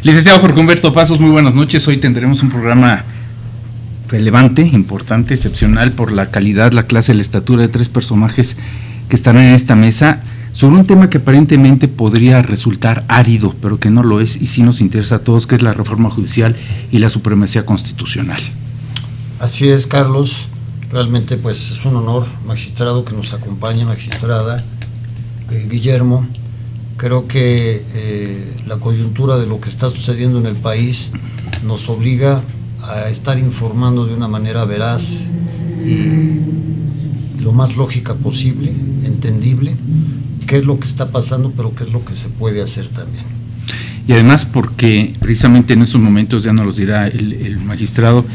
Licenciado Jorge Humberto Pasos, muy buenas noches. Hoy tendremos un programa relevante, importante, excepcional por la calidad, la clase, la estatura de tres personajes que estarán en esta mesa sobre un tema que aparentemente podría resultar árido, pero que no lo es y sí nos interesa a todos, que es la reforma judicial y la supremacía constitucional. Así es, Carlos. Realmente pues es un honor, magistrado, que nos acompañe, magistrada Guillermo. Creo que la coyuntura de lo que está sucediendo en el país nos obliga a estar informando de una manera veraz y lo más lógica posible, entendible, qué es lo que está pasando, pero qué es lo que se puede hacer también. Y además porque precisamente en estos momentos, ya nos los dirá el magistrado,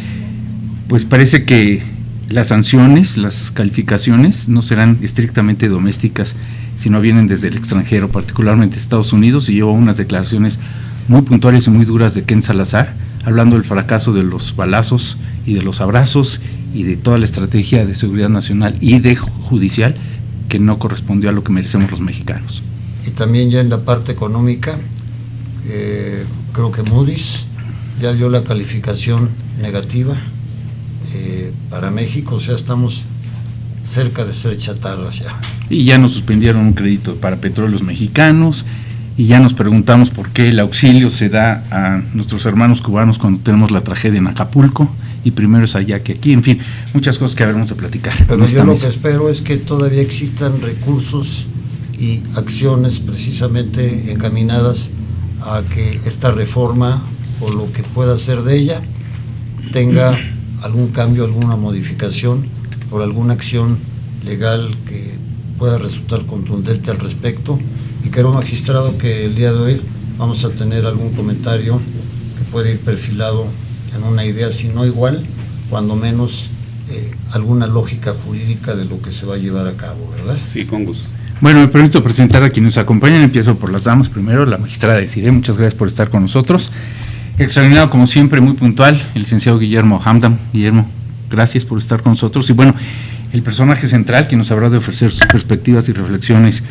pues parece que las sanciones, las calificaciones no serán estrictamente domésticas, sino vienen desde el extranjero, particularmente Estados Unidos, y llevo unas declaraciones muy puntuales y muy duras de Ken Salazar, hablando del fracaso de los balazos y de los abrazos y de toda la estrategia de seguridad nacional y de judicial que no correspondió a lo que merecemos los mexicanos. Y también ya en la parte económica, creo que Moody's ya dio la calificación negativa para México, o sea, estamos cerca de ser chatarras ya. Y ya nos suspendieron un crédito para petróleos mexicanos, y ya nos preguntamos por qué el auxilio se da a nuestros hermanos cubanos cuando tenemos la tragedia en Acapulco, y primero es allá que aquí, en fin, muchas cosas que habremos de platicar. Pero yo lo que espero es que todavía existan recursos y acciones precisamente encaminadas a que esta reforma, o lo que pueda ser de ella, tenga algún cambio, alguna modificación, por alguna acción legal que pueda resultar contundente al respecto. Y creo, magistrado, que el día de hoy vamos a tener algún comentario que puede ir perfilado en una idea, si no igual, cuando menos alguna lógica jurídica de lo que se va a llevar a cabo, ¿verdad? Sí, con gusto. Bueno, me permito presentar a quienes nos acompañan. Empiezo por las damas primero, la magistrada Desiree, muchas gracias por estar con nosotros. Extraordinario, como siempre, muy puntual, el licenciado Guillermo Hamdan. Guillermo, gracias por estar con nosotros. Y bueno, el personaje central que nos habrá de ofrecer sus perspectivas y reflexiones,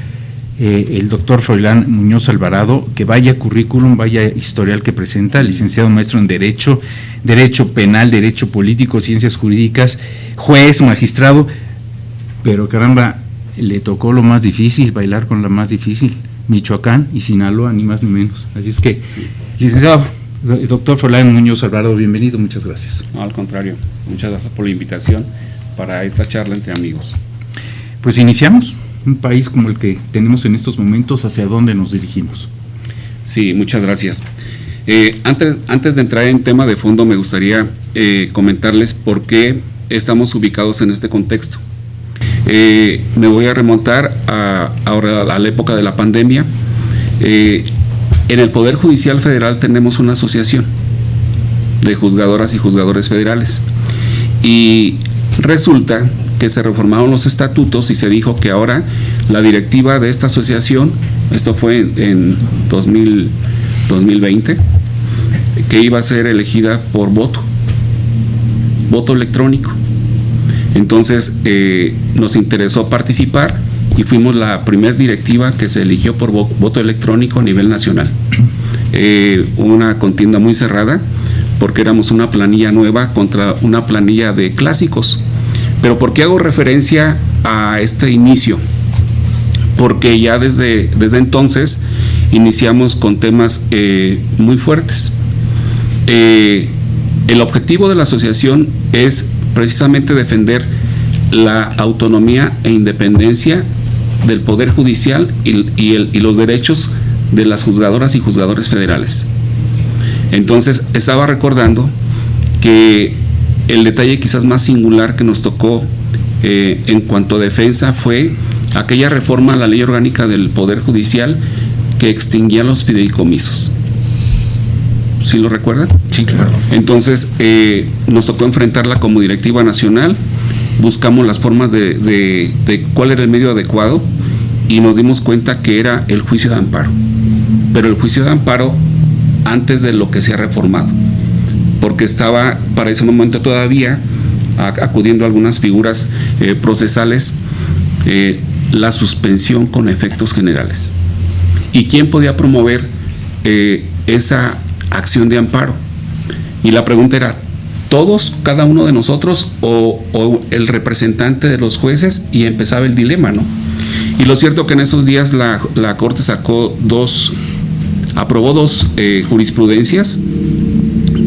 el doctor Froilán Muñoz Alvarado, que vaya currículum, vaya historial que presenta, licenciado maestro en Derecho, Derecho Penal, Derecho Político, Ciencias Jurídicas, juez, magistrado, pero caramba, le tocó lo más difícil, bailar con la más difícil, Michoacán y Sinaloa, ni más ni menos. Así es que, sí. Licenciado doctor Froilán Muñoz Alvarado, bienvenido, muchas gracias. No, al contrario, muchas gracias por la invitación para esta charla entre amigos. Pues iniciamos. Un país como el que tenemos en estos momentos, ¿hacia dónde nos dirigimos? Sí, muchas gracias. Antes de entrar en tema de fondo, me gustaría comentarles por qué estamos ubicados en este contexto. Me voy a remontar ahora a la época de la pandemia. En el Poder Judicial Federal tenemos una asociación de juzgadoras y juzgadores federales, y resulta que se reformaron los estatutos y se dijo que ahora la directiva de esta asociación, esto fue en 2020, que iba a ser elegida por voto electrónico. Entonces nos interesó participar y fuimos la primera directiva que se eligió por voto electrónico a nivel nacional. Una contienda muy cerrada, porque éramos una planilla nueva contra una planilla de clásicos. Pero ¿por qué hago referencia a este inicio? Porque ya desde entonces iniciamos con temas muy fuertes. El objetivo de la asociación es precisamente defender la autonomía e independencia del Poder Judicial y los derechos de las juzgadoras y juzgadores federales. Entonces, estaba recordando que el detalle quizás más singular que nos tocó en cuanto a defensa fue aquella reforma a la Ley Orgánica del Poder Judicial que extinguía los fideicomisos. ¿Sí lo recuerdan? Sí, claro. Entonces, nos tocó enfrentarla como directiva nacional, buscamos las formas de cuál era el medio adecuado y nos dimos cuenta que era el juicio de amparo. Pero el juicio de amparo antes de lo que se ha reformado, porque estaba para ese momento todavía acudiendo a algunas figuras procesales, la suspensión con efectos generales. ¿Y quién podía promover esa acción de amparo. Y la pregunta era, ¿todos, cada uno de nosotros o el representante de los jueces? Y empezaba el dilema, ¿no? Y lo cierto que en esos días la Corte aprobó dos jurisprudencias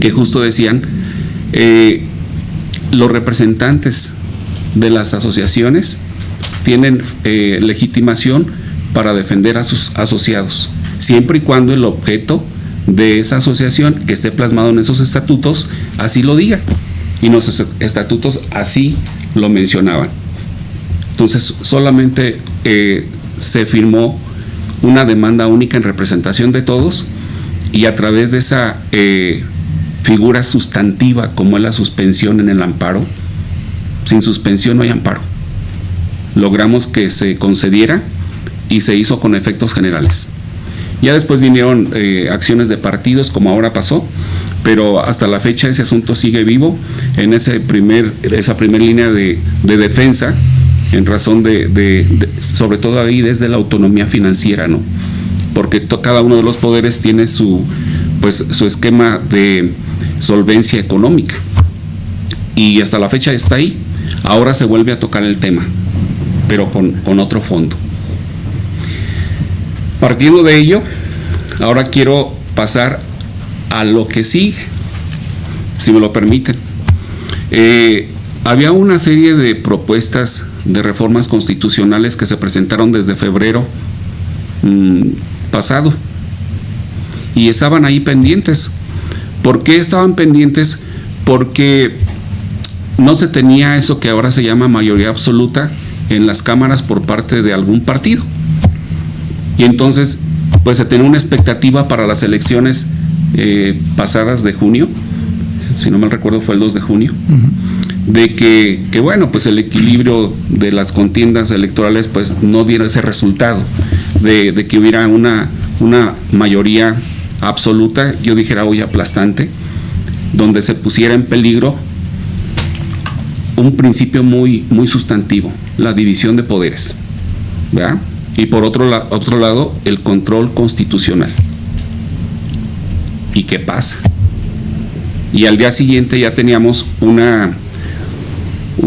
que justo decían, los representantes de las asociaciones tienen legitimación para defender a sus asociados, siempre y cuando el objeto de esa asociación que esté plasmado en esos estatutos así lo diga, y los estatutos así lo mencionaban. Entonces solamente se firmó una demanda única en representación de todos, y a través de esa figura sustantiva como es la suspensión en el amparo, sin suspensión no hay amparo, logramos que se concediera y se hizo con efectos generales. Ya después vinieron acciones de partidos, como ahora pasó, pero hasta la fecha ese asunto sigue vivo en esa primera línea de defensa, en razón sobre todo ahí desde la autonomía financiera, ¿no? Porque cada uno de los poderes tiene su esquema de solvencia económica, y hasta la fecha está ahí. Ahora se vuelve a tocar el tema, pero con otro fondo. Partiendo de ello, ahora quiero pasar a lo que sigue, si me lo permiten. Había una serie de propuestas de reformas constitucionales que se presentaron desde febrero pasado, y estaban ahí pendientes. ¿Por qué estaban pendientes? Porque no se tenía eso que ahora se llama mayoría absoluta en las cámaras por parte de algún partido. Y entonces, pues se tenía una expectativa para las elecciones pasadas de junio, si no mal recuerdo fue el 2 de junio, de que bueno, pues el equilibrio de las contiendas electorales pues no diera ese resultado, de que hubiera una mayoría absoluta, yo dijera hoy aplastante, donde se pusiera en peligro un principio muy sustantivo, la división de poderes, ¿verdad? Y por otro lado, el control constitucional. ¿Y qué pasa? Y al día siguiente ya teníamos una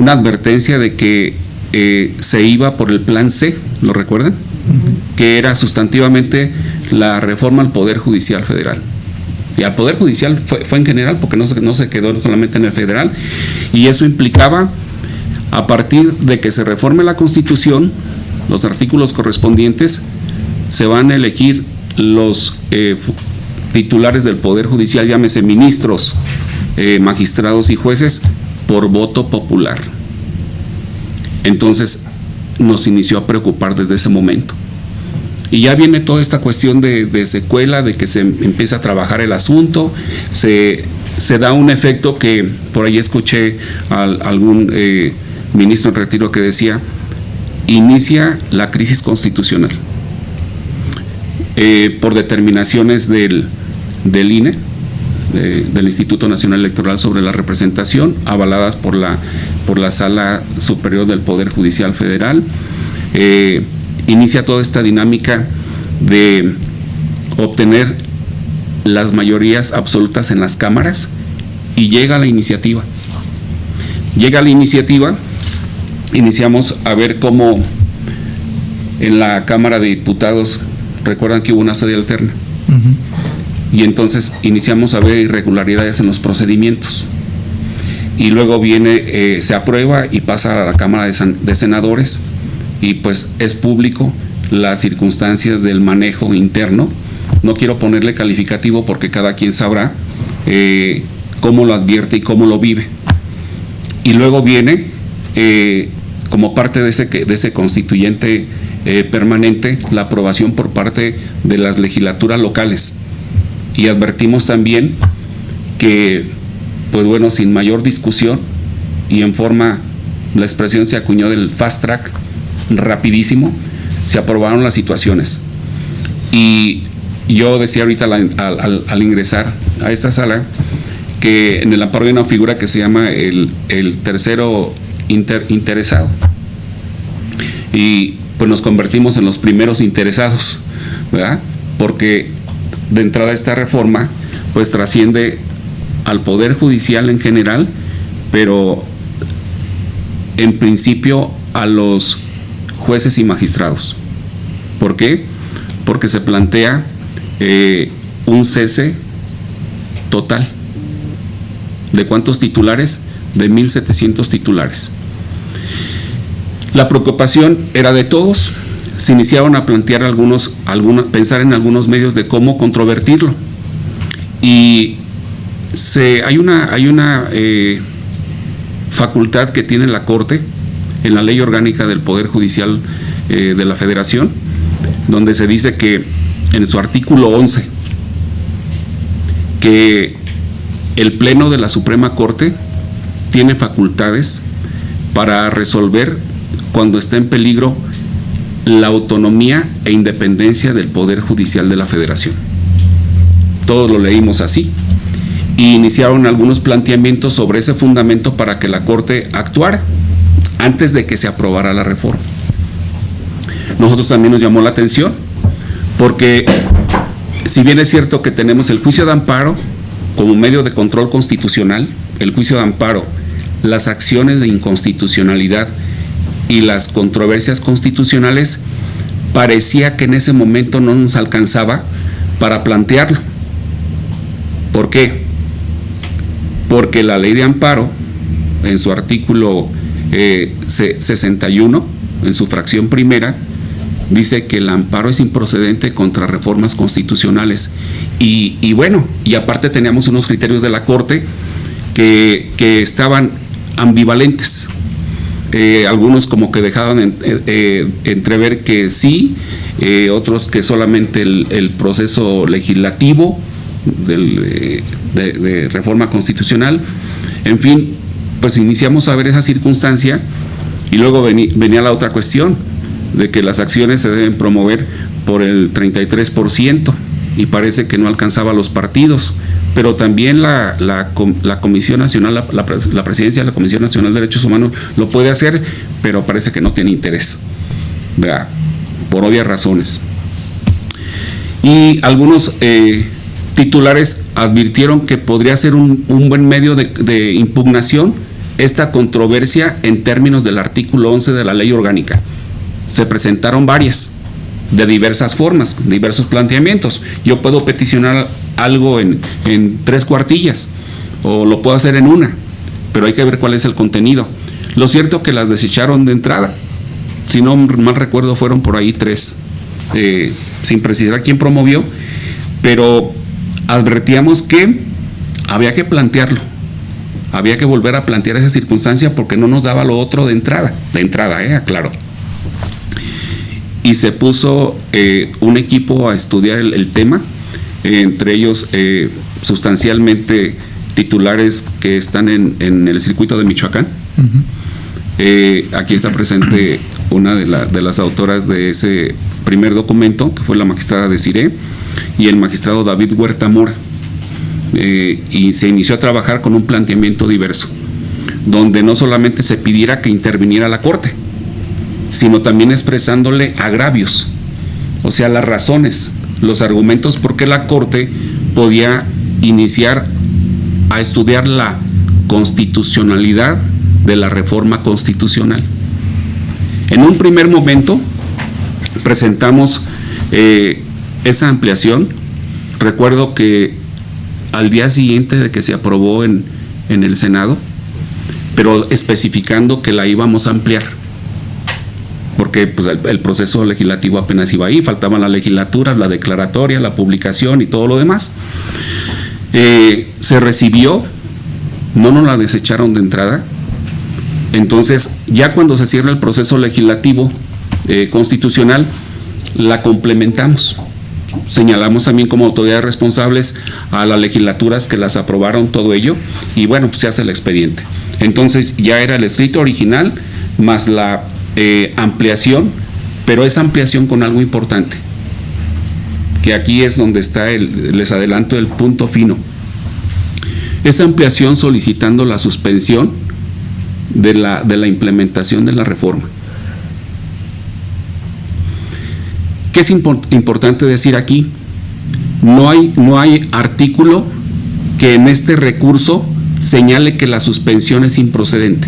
advertencia de que se iba por el plan C, ¿lo recuerdan? Que era sustantivamente la reforma al Poder Judicial Federal. Y al Poder Judicial fue en general, porque no se quedó solamente en el federal, y eso implicaba, a partir de que se reforme la Constitución, los artículos correspondientes, se van a elegir los titulares del Poder Judicial, llámese ministros, magistrados y jueces, por voto popular. Entonces nos inició a preocupar desde ese momento. Y ya viene toda esta cuestión de secuela, de que se empieza a trabajar el asunto, se da un efecto que por ahí escuché a algún ministro en retiro que decía: inicia la crisis constitucional por determinaciones del INE, del Instituto Nacional Electoral sobre la representación, avaladas por la Sala Superior del Poder Judicial Federal. Inicia toda esta dinámica de obtener las mayorías absolutas en las cámaras, y llega la iniciativa. Iniciamos a ver cómo en la Cámara de Diputados, recuerdan que hubo una sede alterna, y entonces iniciamos a ver irregularidades en los procedimientos, y luego se aprueba y pasa a la Cámara de Senadores, y pues es público las circunstancias del manejo interno. No quiero ponerle calificativo porque cada quien sabrá cómo lo advierte y cómo lo vive. Y luego viene como parte de ese constituyente permanente, la aprobación por parte de las legislaturas locales. Y advertimos también que, pues bueno, sin mayor discusión y en forma, la expresión se acuñó del fast track, rapidísimo, se aprobaron las situaciones. Y yo decía ahorita al ingresar a esta sala que en el amparo hay una figura que se llama el tercero interesado, y pues nos convertimos en los primeros interesados, ¿verdad? Porque de entrada esta reforma pues trasciende al Poder Judicial en general, pero en principio a los jueces y magistrados. ¿Por qué? Porque se plantea un cese total. ¿De cuántos titulares? De 1,700 titulares. La preocupación era de todos. Se iniciaron a plantear pensar en algunos medios de cómo controvertirlo. Y hay una facultad que tiene la Corte en la Ley Orgánica del Poder Judicial de la Federación, donde se dice que en su artículo 11 que el Pleno de la Suprema Corte tiene facultades para resolver cuando está en peligro la autonomía e independencia del Poder Judicial de la Federación. Todos lo leímos así y iniciaron algunos planteamientos sobre ese fundamento para que la Corte actuara antes de que se aprobara la reforma. Nosotros también nos llamó la atención porque si bien es cierto que tenemos el juicio de amparo como medio de control constitucional, el juicio de amparo, las acciones de inconstitucionalidad y las controversias constitucionales, parecía que en ese momento no nos alcanzaba para plantearlo. ¿Por qué? Porque la ley de amparo, en su artículo 61, en su fracción primera, dice que el amparo es improcedente contra reformas constitucionales. Y bueno, y aparte teníamos unos criterios de la Corte que estaban ambivalentes. Algunos como que dejaban entrever que sí, otros que solamente el proceso legislativo de reforma constitucional. En fin, pues iniciamos a ver esa circunstancia y luego venía la otra cuestión de que las acciones se deben promover por el 33% y parece que no alcanzaba a los partidos, pero también la Comisión Nacional, la presidencia de la Comisión Nacional de Derechos Humanos lo puede hacer, pero parece que no tiene interés, ¿verdad? Por obvias razones. Y algunos titulares advirtieron que podría ser un buen medio de impugnación esta controversia en términos del artículo 11 de la Ley Orgánica. Se presentaron varias, de diversas formas, diversos planteamientos. Yo puedo peticionar algo en 3 cuartillas, o lo puedo hacer en una, pero hay que ver cuál es el contenido. Lo cierto es que las desecharon de entrada. Si no mal recuerdo, fueron por ahí 3, sin precisar quién promovió, pero advertíamos que había que plantearlo, había que volver a plantear esa circunstancia porque no nos daba lo otro de entrada, aclaro. Y se puso un equipo a estudiar el tema, entre ellos sustancialmente titulares que están en el circuito de Michoacán. Uh-huh. Aquí está presente una de las autoras de ese primer documento, que fue la magistrada Desiré, y el magistrado David Huerta Mora. Y se inició a trabajar con un planteamiento diverso, donde no solamente se pidiera que interviniera la Corte, sino también expresándole agravios, o sea, las razones, los argumentos por qué la Corte podía iniciar a estudiar la constitucionalidad de la reforma constitucional. En un primer momento presentamos esa ampliación. Recuerdo que al día siguiente de que se aprobó en el Senado, pero especificando que la íbamos a ampliar, porque pues, el proceso legislativo apenas iba ahí, faltaban las legislaturas, la declaratoria, la publicación y todo lo demás. Se recibió, no nos la desecharon de entrada. Entonces, ya cuando se cierra el proceso legislativo constitucional, la complementamos. Señalamos también como autoridades responsables a las legislaturas que las aprobaron, todo ello, y bueno, pues se hace el expediente. Entonces, ya era el escrito original más la ampliación, pero esa ampliación con algo importante, que aquí es donde está les adelanto el punto fino. Esa ampliación solicitando la suspensión de la implementación de la reforma. ¿Qué es importante decir aquí? No hay artículo que en este recurso señale que la suspensión es improcedente.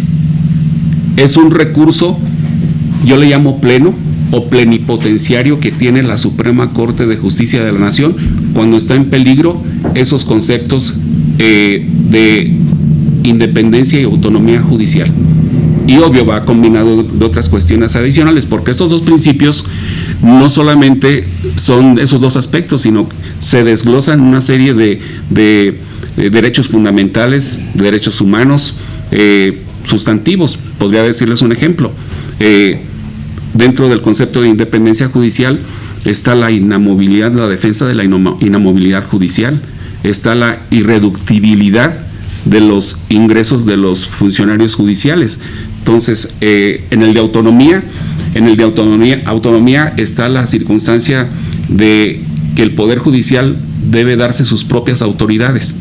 Es un recurso, yo le llamo pleno o plenipotenciario, que tiene la Suprema Corte de Justicia de la Nación cuando está en peligro esos conceptos de independencia y autonomía judicial. Y obvio va combinado de otras cuestiones adicionales, porque estos dos principios no solamente son esos dos aspectos, sino se desglosan una serie de derechos fundamentales, de derechos humanos, sustantivos. Podría decirles un ejemplo. Dentro del concepto de independencia judicial está la inamovilidad, la defensa de la inamovilidad judicial, está la irreductibilidad de los ingresos de los funcionarios judiciales. Entonces, en el de autonomía está la circunstancia de que el Poder Judicial debe darse sus propias autoridades.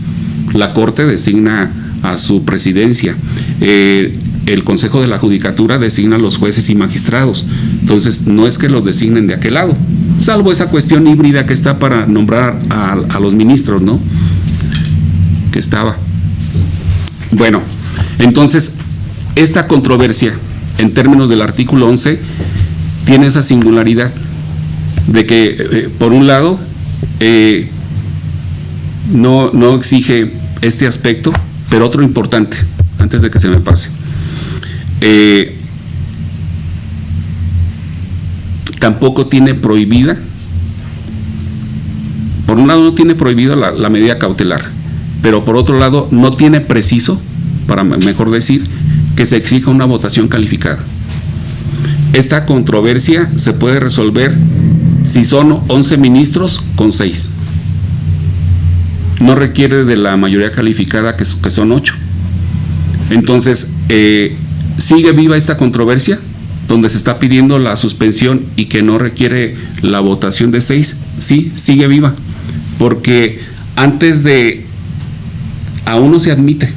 La Corte designa a su presidencia, el Consejo de la Judicatura designa a los jueces y magistrados. Entonces, no es que los designen de aquel lado, salvo esa cuestión híbrida que está para nombrar a los ministros, ¿no? Que estaba. Bueno, entonces, esta controversia, en términos del artículo 11, tiene esa singularidad de que, por un lado, no exige este aspecto, pero otro importante, antes de que se me pase. Tampoco tiene prohibida, por un lado no tiene prohibida la medida cautelar, pero por otro lado no tiene preciso, para mejor decir, que se exija una votación calificada. Esta controversia se puede resolver si son 11 ministros con 6. No requiere de la mayoría calificada, que son 8. Entonces, ¿sigue viva esta controversia, donde se está pidiendo la suspensión y que no requiere la votación de 6? Sí, sigue viva, porque antes de, aún no se admite,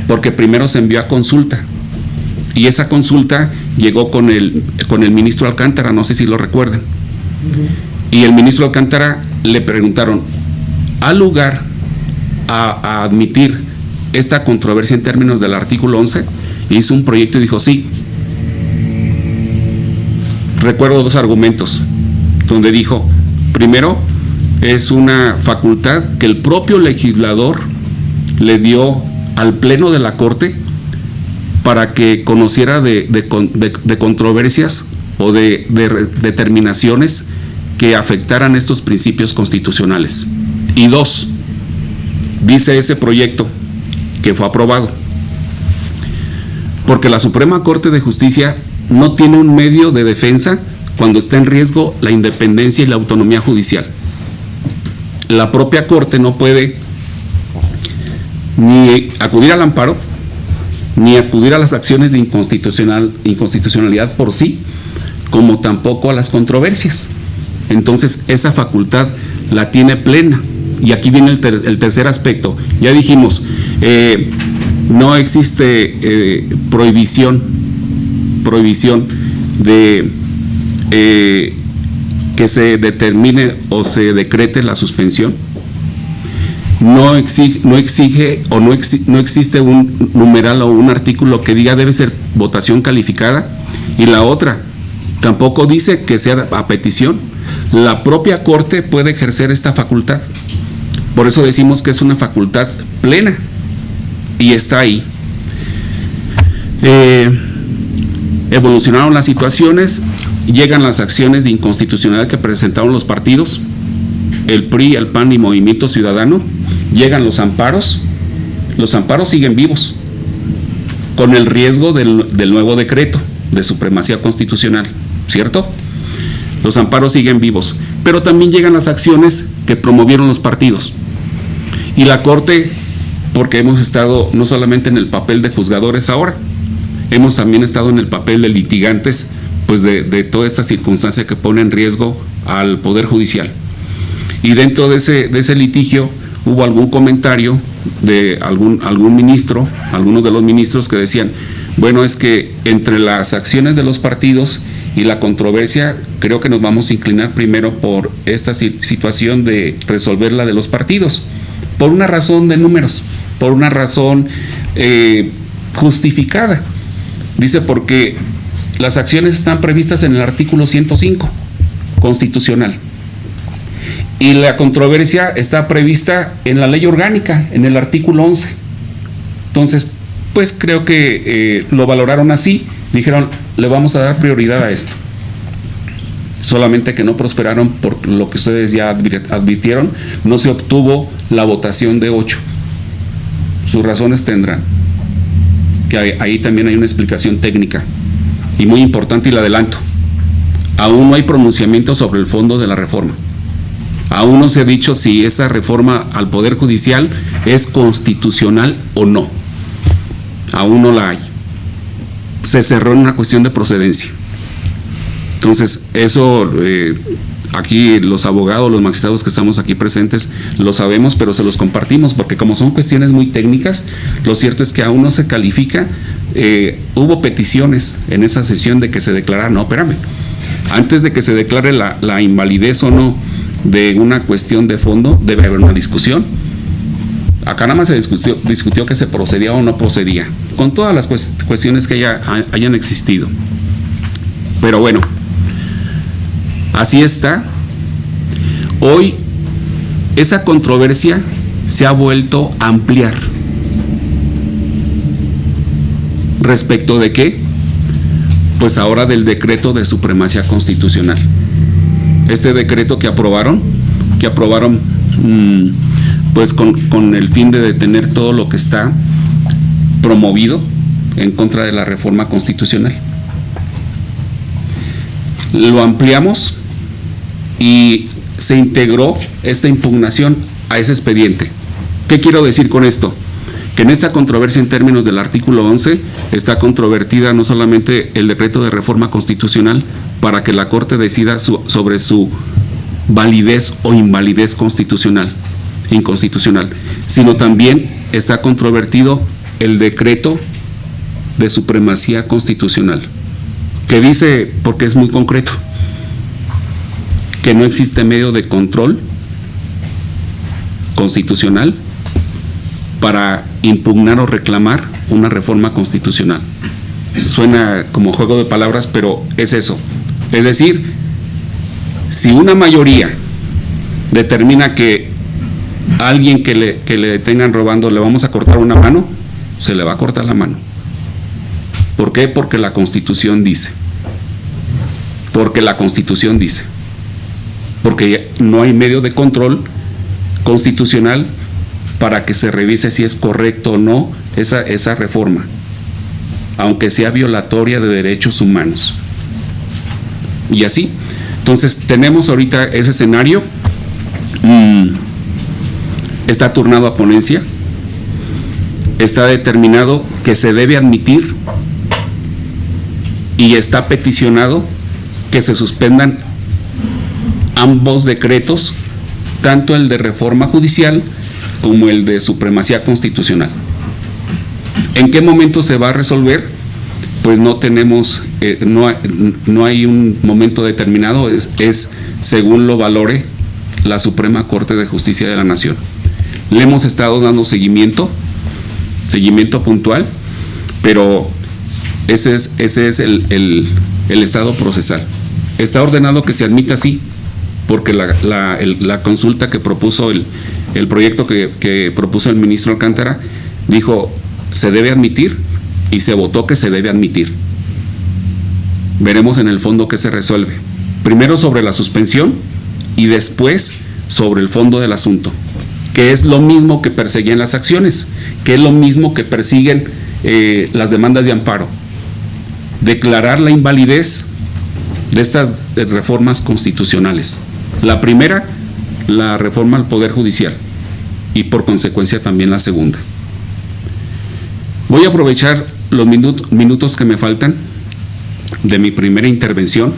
porque primero se envió a consulta, y esa consulta llegó con el ministro Alcántara, no sé si lo recuerdan, y el ministro Alcántara le preguntaron, ¿ha lugar a admitir esta controversia en términos del artículo 11? Hizo un proyecto y dijo sí. Recuerdo dos argumentos, donde dijo, primero, es una facultad que el propio legislador le dio al Pleno de la Corte para que conociera de controversias o de determinaciones que afectaran estos principios constitucionales. Y dos, dice ese proyecto que fue aprobado, porque la Suprema Corte de Justicia no tiene un medio de defensa cuando está en riesgo la independencia y la autonomía judicial. La propia Corte no puede ni acudir al amparo, ni acudir a las acciones de inconstitucionalidad por sí, como tampoco a las controversias. Entonces, esa facultad la tiene plena. Y aquí viene el tercer aspecto. Ya dijimos, no existe prohibición de que se determine o se decrete la suspensión. No existe un numeral o un artículo que diga debe ser votación calificada. Y la otra, tampoco dice que sea a petición. La propia Corte puede ejercer esta facultad. Por eso decimos que es una facultad plena y está ahí. Evolucionaron las situaciones, llegan las acciones de inconstitucionalidad que presentaron los partidos, el PRI, el PAN y Movimiento Ciudadano. Llegan los amparos siguen vivos, con el riesgo del nuevo decreto de supremacía constitucional, ¿cierto? Los amparos siguen vivos, pero también llegan las acciones que promovieron los partidos. Y la Corte, porque hemos estado no solamente en el papel de juzgadores ahora, hemos también estado en el papel de litigantes, pues de toda esta circunstancia que pone en riesgo al Poder Judicial. Y dentro de ese litigio hubo algún comentario de algún ministro, algunos de los ministros que decían, bueno, es que entre las acciones de los partidos y la controversia, creo que nos vamos a inclinar primero por esta situación de resolver la de los partidos, por una razón de números, por una razón justificada. Dice porque las acciones están previstas en el artículo 105 constitucional y la controversia está prevista en la ley orgánica, en el artículo 11. Entonces, pues creo que lo valoraron así, dijeron, le vamos a dar prioridad a esto. Solamente que no prosperaron por lo que ustedes ya advirtieron, no se obtuvo la votación de 8. Sus razones tendrán, que ahí también hay una explicación técnica y muy importante, y la adelanto. Aún no hay pronunciamiento sobre el fondo de la reforma. Aún no se ha dicho si esa reforma al Poder Judicial es constitucional o no. Aún no la hay. Se cerró en una cuestión de procedencia. Entonces, eso aquí los abogados, los magistrados que estamos aquí presentes, lo sabemos, pero se los compartimos, porque como son cuestiones muy técnicas, lo cierto es que aún no se califica. Hubo peticiones en esa sesión de que se declarara, no, espérame, antes de que se declare la invalidez o no de una cuestión de fondo, debe haber una discusión. Acá nada más se discutió que se procedía o no procedía, con todas las cuestiones que hayan existido. Pero bueno, así está. Hoy esa controversia se ha vuelto a ampliar. ¿Respecto de qué? Pues ahora del decreto de supremacía constitucional. Este decreto que aprobaron pues con el fin de detener todo lo que está promovido en contra de la reforma constitucional. Lo ampliamos y se integró esta impugnación a ese expediente. ¿Qué quiero decir con esto? Que en esta controversia en términos del artículo 11 está controvertida no solamente el decreto de reforma constitucional para que la Corte decida sobre su validez o invalidez inconstitucional, sino también está controvertido el decreto de supremacía constitucional, que dice, porque es muy concreto, que no existe medio de control constitucional para impugnar o reclamar una reforma constitucional. Suena como juego de palabras, pero es eso. Es decir, si una mayoría determina que a alguien que le detengan robando le vamos a cortar una mano, se le va a cortar la mano. ¿Por qué? Porque la Constitución dice. Porque la Constitución dice. Porque no hay medio de control constitucional para que se revise si es correcto o no esa reforma, aunque sea violatoria de derechos humanos. Y así. Entonces, tenemos ahorita ese escenario. Está turnado a ponencia. Está determinado que se debe admitir y está peticionado que se suspendan ambos decretos, tanto el de reforma judicial como el de supremacía constitucional. ¿En qué momento se va a resolver? Pues no tenemos, no hay un momento determinado, es según lo valore la Suprema Corte de Justicia de la Nación. Le hemos estado dando seguimiento puntual, pero ese es el estado procesal. Está ordenado que se admita así, porque la consulta que propuso el proyecto que propuso el ministro Alcántara dijo se debe admitir y se votó que se debe admitir. Veremos en el fondo qué se resuelve. Primero sobre la suspensión y después sobre el fondo del asunto, que es lo mismo que perseguían las acciones, que es lo mismo que persiguen las demandas de amparo. Declarar la invalidez de estas reformas constitucionales. La primera, la reforma al Poder Judicial, y por consecuencia también la segunda. Voy a aprovechar los minutos que me faltan de mi primera intervención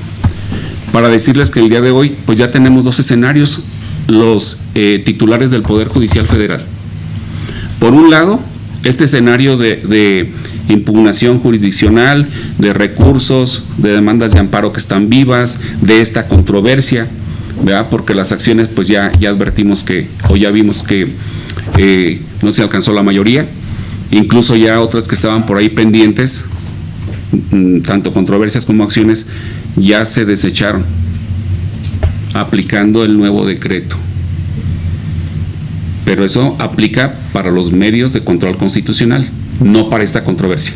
para decirles que el día de hoy pues ya tenemos dos escenarios, los titulares del Poder Judicial Federal. Por un lado, este escenario de impugnación jurisdiccional, de recursos, de demandas de amparo que están vivas, de esta controversia, ¿verdad? Porque las acciones pues ya advertimos que, o ya vimos que no se alcanzó la mayoría, incluso ya otras que estaban por ahí pendientes, tanto controversias como acciones, ya se desecharon, aplicando el nuevo decreto. Pero eso aplica para los medios de control constitucional, no para esta controversia.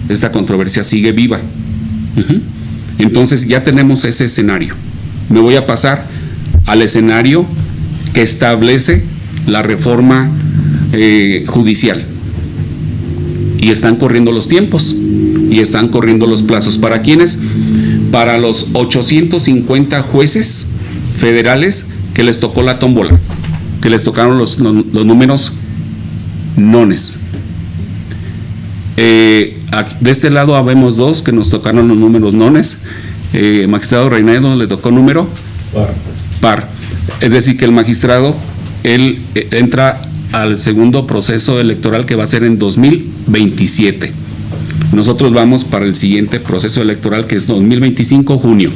Esta controversia sigue viva. Entonces ya tenemos ese escenario. Me voy a pasar al escenario que establece la reforma judicial. Y están corriendo los tiempos y están corriendo los plazos. ¿Para quiénes? Para los 850 jueces federales que les tocó la tómbola, que les tocaron los números nones. De este lado habemos dos que nos tocaron los números nones. Magistrado Reinaldo le tocó número par. Es decir, que el magistrado, él entra al segundo proceso electoral que va a ser en 2027. Nosotros vamos para el siguiente proceso electoral que es 2025, junio.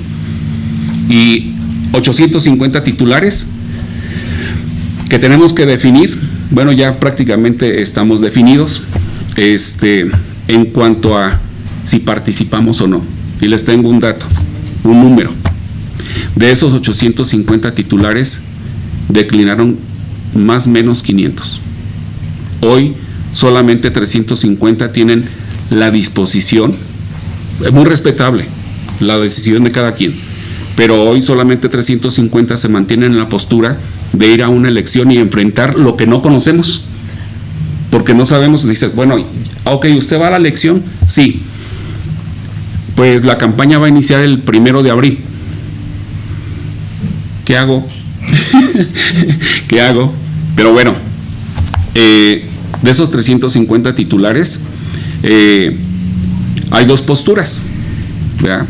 Y 850 titulares que tenemos que definir. Bueno, ya prácticamente estamos definidos en cuanto a si participamos o no. Y les tengo un dato, un número. De esos 850 titulares declinaron más o menos 500. Hoy solamente 350 tienen la disposición, es muy respetable la decisión de cada quien, pero hoy solamente 350 se mantienen en la postura de ir a una elección y enfrentar lo que no conocemos, porque no sabemos. Dice, bueno, ok, ¿usted va a la elección? Sí. Pues la campaña va a iniciar el 1 de abril. ¿Qué hago? ¿Qué hago? Pero bueno, de esos 350 titulares, hay dos posturas, ¿verdad?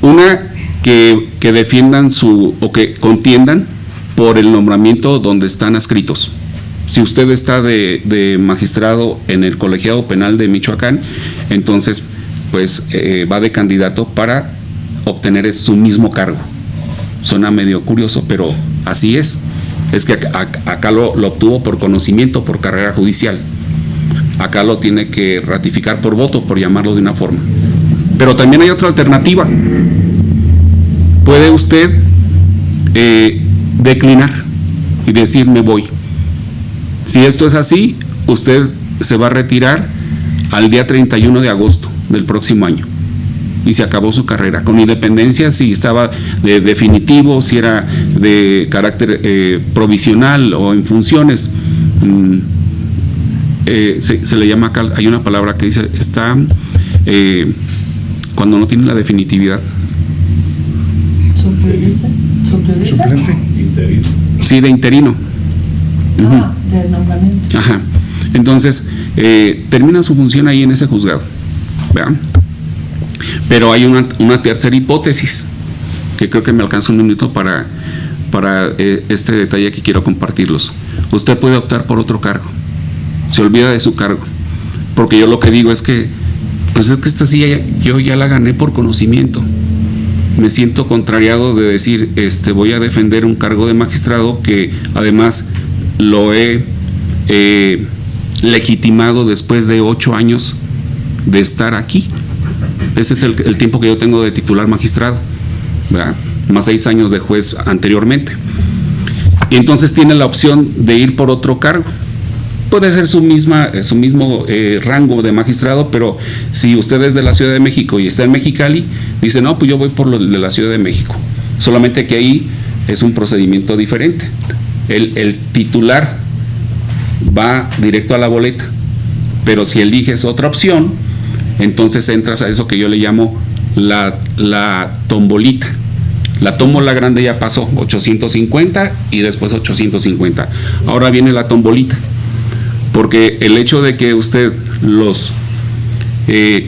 Una que defiendan o que contiendan por el nombramiento donde están adscritos. Si usted está de magistrado en el Colegiado Penal de Michoacán, entonces pues va de candidato para obtener su mismo cargo. Suena medio curioso, pero así es. Es que acá lo obtuvo por conocimiento, por carrera judicial. Acá lo tiene que ratificar por voto, por llamarlo de una forma. Pero también hay otra alternativa. Puede usted declinar y decir, me voy. Si esto es así, usted se va a retirar al día 31 de agosto del próximo año. Y se acabó su carrera, con independencia si estaba de definitivo, si era de carácter provisional o en funciones. Se le llama acá, hay una palabra que dice, está cuando no tiene la definitividad. ¿Suplente? Sí, de interino. De nombramiento. Ajá. Entonces, termina su función ahí en ese juzgado. ¿Vean? Pero hay una tercera hipótesis, que creo que me alcanza un minuto para este detalle que quiero compartirlos. Usted puede optar por otro cargo, se olvida de su cargo, porque yo lo que digo es que, pues es que esta silla yo ya la gané por conocimiento. Me siento contrariado de decir, voy a defender un cargo de magistrado que además lo he legitimado después de 8 años de estar aquí. Ese es el tiempo que yo tengo de titular magistrado, ¿verdad? Más 6 años de juez anteriormente. Y entonces tiene la opción de ir por otro cargo. Puede ser su mismo rango de magistrado, pero si usted es de la Ciudad de México y está en Mexicali, dice, no, pues yo voy por lo de la Ciudad de México. Solamente que ahí es un procedimiento diferente. El titular va directo a la boleta, pero si eliges otra opción, entonces entras a eso que yo le llamo la tombolita. La tómbola grande ya pasó, 850 y después 850. Ahora viene la tombolita, porque el hecho de que usted los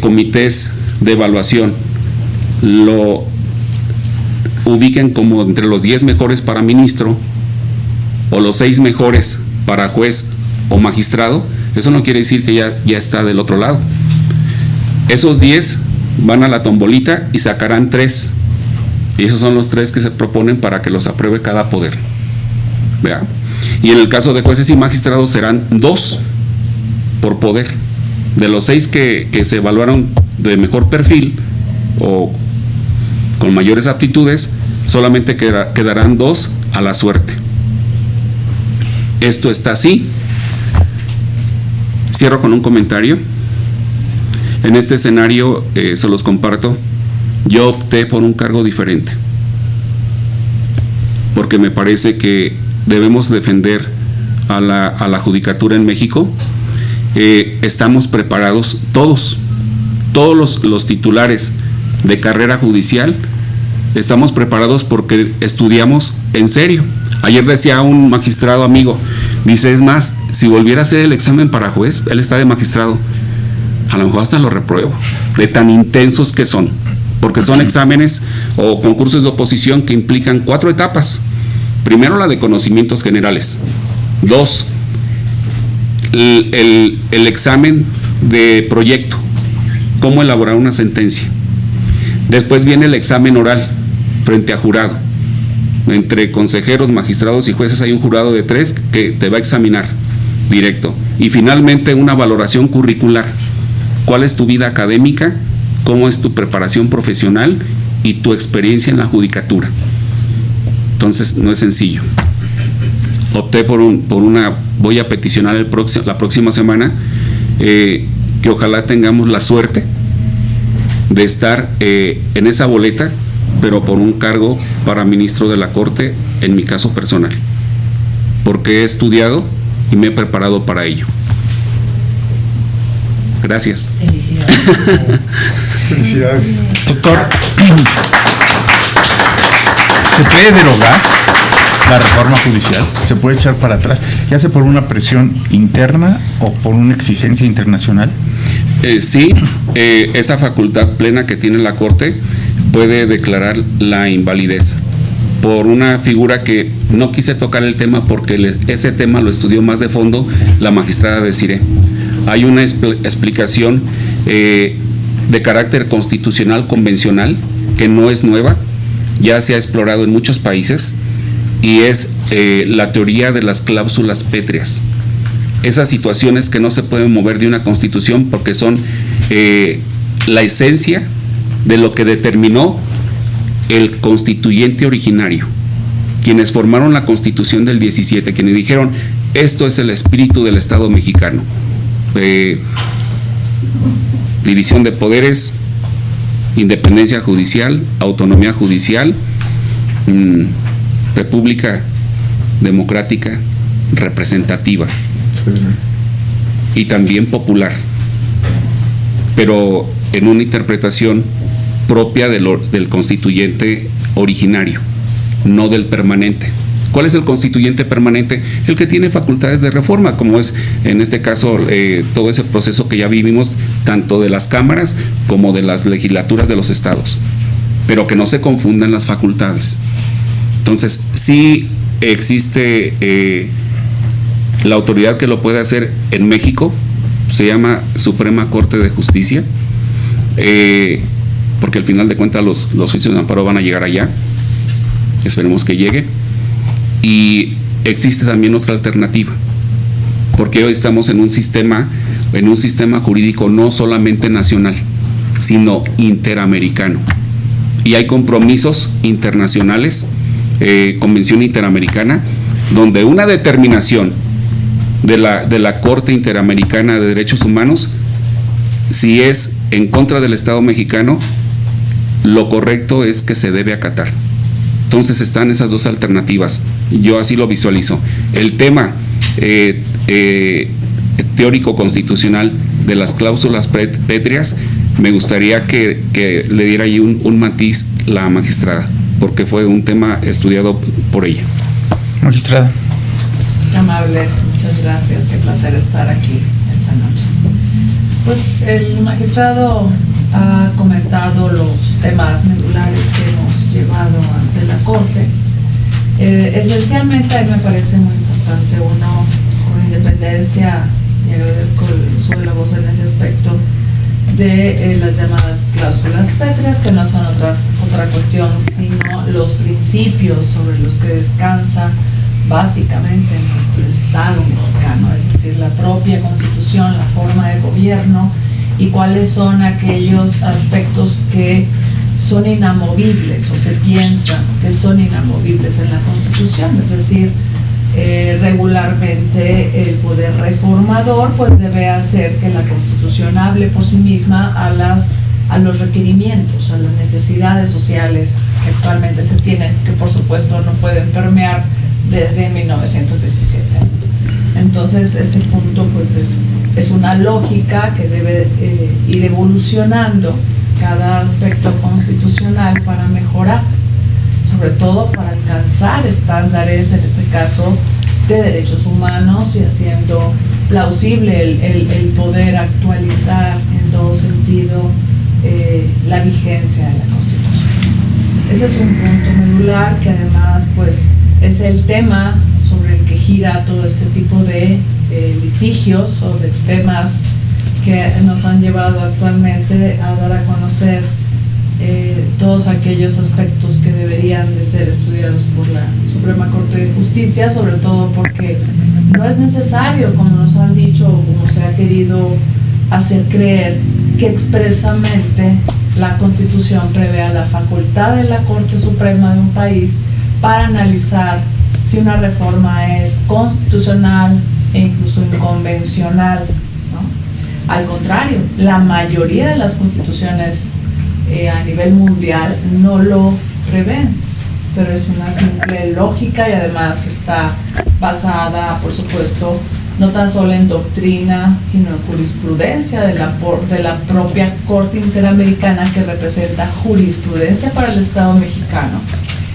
comités de evaluación lo ubiquen como entre los 10 mejores para ministro o los 6 mejores para juez o magistrado, eso no quiere decir que ya está del otro lado. Esos 10 van a la tombolita y sacarán 3. Y esos son los 3 que se proponen para que los apruebe cada poder. ¿Vea? Y en el caso de jueces y magistrados serán 2 por poder. De los 6 que se evaluaron de mejor perfil o con mayores aptitudes, solamente quedarán 2 a la suerte. Esto está así. Cierro con un comentario. En este escenario, se los comparto, yo opté por un cargo diferente, porque me parece que debemos defender a la judicatura en México. Estamos preparados todos los titulares de carrera judicial, estamos preparados porque estudiamos en serio. Ayer decía un magistrado amigo, dice, es más, si volviera a hacer el examen para juez, él está de magistrado, a lo mejor hasta lo repruebo, de tan intensos que son, porque son exámenes o concursos de oposición que implican 4 etapas. Primero, la de conocimientos generales. 2, el examen de proyecto, cómo elaborar una sentencia. Después viene el examen oral frente a jurado. Entre consejeros, magistrados y jueces hay un jurado de 3 que te va a examinar directo. Y finalmente una valoración curricular. ¿Cuál es tu vida académica? ¿Cómo es tu preparación profesional? Y tu experiencia en la judicatura. Entonces no es sencillo. Opté por una, voy a peticionar la próxima semana que ojalá tengamos la suerte de estar en esa boleta, pero por un cargo para ministro de la Corte, en mi caso personal, porque he estudiado y me he preparado para ello. Gracias. Felicidades. Doctor, ¿se puede derogar la reforma judicial? ¿Se puede echar para atrás? ¿Ya sea por una presión interna o por una exigencia internacional? Sí, esa facultad plena que tiene la Corte puede declarar la invalidez por una figura que no quise tocar el tema porque ese tema lo estudió más de fondo la magistrada Desiree. Hay una explicación de carácter constitucional convencional que no es nueva, ya se ha explorado en muchos países, y es la teoría de las cláusulas pétreas. Esas situaciones que no se pueden mover de una constitución porque son la esencia de lo que determinó el constituyente originario, quienes formaron la Constitución del 17, quienes dijeron, esto es el espíritu del Estado mexicano. División de poderes, independencia judicial, autonomía judicial, república democrática, representativa y también popular, pero en una interpretación propia del constituyente originario, no del permanente. ¿Cuál es el constituyente permanente? El que tiene facultades de reforma, como es en este caso todo ese proceso que ya vivimos, tanto de las cámaras como de las legislaturas de los estados, pero que no se confundan las facultades. Entonces, sí existe la autoridad que lo puede hacer en México, se llama Suprema Corte de Justicia, porque al final de cuentas los juicios de amparo van a llegar allá, esperemos que llegue. Y existe también otra alternativa, porque hoy estamos en un sistema jurídico no solamente nacional, sino interamericano. Y hay compromisos internacionales, Convención Interamericana, donde una determinación de la Corte Interamericana de Derechos Humanos, si es en contra del Estado mexicano, lo correcto es que se debe acatar. Entonces están esas dos alternativas, yo así lo visualizo. El tema teórico constitucional de las cláusulas pétreas, me gustaría que le diera ahí un matiz la magistrada, porque fue un tema estudiado por ella. Magistrada. Amables, muchas gracias, qué placer estar aquí esta noche. Pues el magistrado ha comentado los temas medulares que hemos llevado ante la Corte. Esencialmente a mí me parece muy importante, uno, con independencia, y agradezco el uso de la voz en ese aspecto, de las llamadas cláusulas pétreas, que no son otra cuestión, sino los principios sobre los que descansa básicamente en nuestro Estado mexicano, es decir, la propia Constitución, la forma de gobierno y cuáles son aquellos aspectos que son inamovibles o se piensa que son inamovibles en la Constitución, es decir, regularmente el poder reformador pues debe hacer que la Constitución hable por sí misma a los requerimientos, a las necesidades sociales que actualmente se tienen, que por supuesto no pueden permear desde 1917. Entonces ese punto pues es una lógica que debe ir evolucionando cada aspecto constitucional para mejorar, sobre todo para alcanzar estándares, en este caso, de derechos humanos y haciendo plausible el poder actualizar en todo sentido la vigencia de la Constitución. Ese es un punto medular que además pues es el tema sobre el que gira todo este tipo de litigios o de temas que nos han llevado actualmente a dar a conocer todos aquellos aspectos que deberían de ser estudiados por la Suprema Corte de Justicia, sobre todo porque no es necesario, como nos han dicho o como se ha querido hacer creer, que expresamente la Constitución prevea la facultad de la Corte Suprema de un país para analizar si una reforma es constitucional e incluso inconvencional, ¿no? Al contrario, la mayoría de las constituciones a nivel mundial no lo prevén, pero es una simple lógica y además está basada, por supuesto, no tan solo en doctrina, sino en jurisprudencia de la propia Corte Interamericana, que representa jurisprudencia para el Estado mexicano,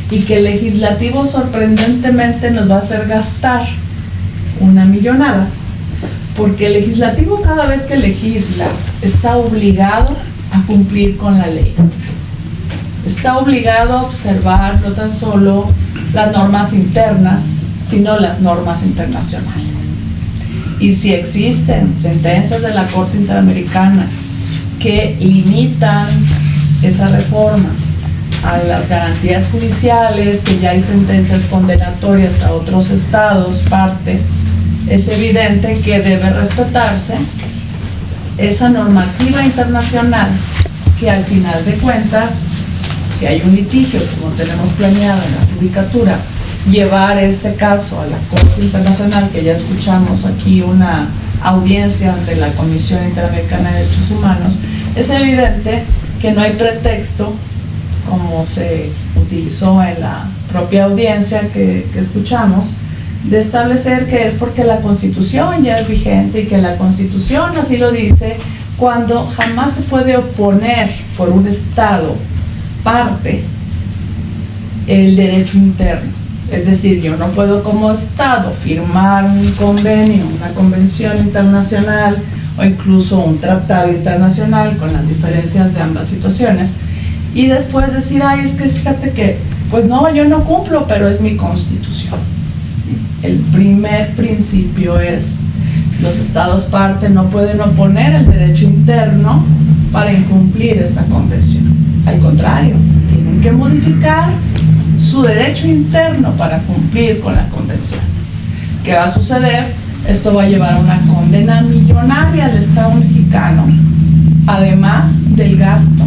y que el legislativo sorprendentemente nos va a hacer gastar una millonada, porque el legislativo cada vez que legisla está obligado a cumplir con la ley. Está obligado a observar no tan solo las normas internas, sino las normas internacionales. Y si existen sentencias de la Corte Interamericana que limitan esa reforma a las garantías judiciales, que ya hay sentencias condenatorias a otros estados, parte, es evidente que debe respetarse esa normativa internacional que al final de cuentas, si hay un litigio como tenemos planeado en la judicatura, llevar este caso a la Corte Internacional, que ya escuchamos aquí una audiencia ante la Comisión Interamericana de Derechos Humanos, es evidente que no hay pretexto, como se utilizó en la propia audiencia que escuchamos, de establecer que es porque la Constitución ya es vigente y que la Constitución así lo dice, cuando jamás se puede oponer por un Estado parte el derecho interno. Es decir, yo no puedo como Estado firmar un convenio, una convención internacional o incluso un tratado internacional con las diferencias de ambas situaciones y después decir, ay, es que fíjate que, pues no, yo no cumplo, pero es mi Constitución. El primer principio es, los Estados parte no pueden oponer el derecho interno para incumplir esta convención. Al contrario, tienen que modificar su derecho interno para cumplir con la convención. ¿Qué va a suceder? Esto va a llevar a una condena millonaria al Estado mexicano, además del gasto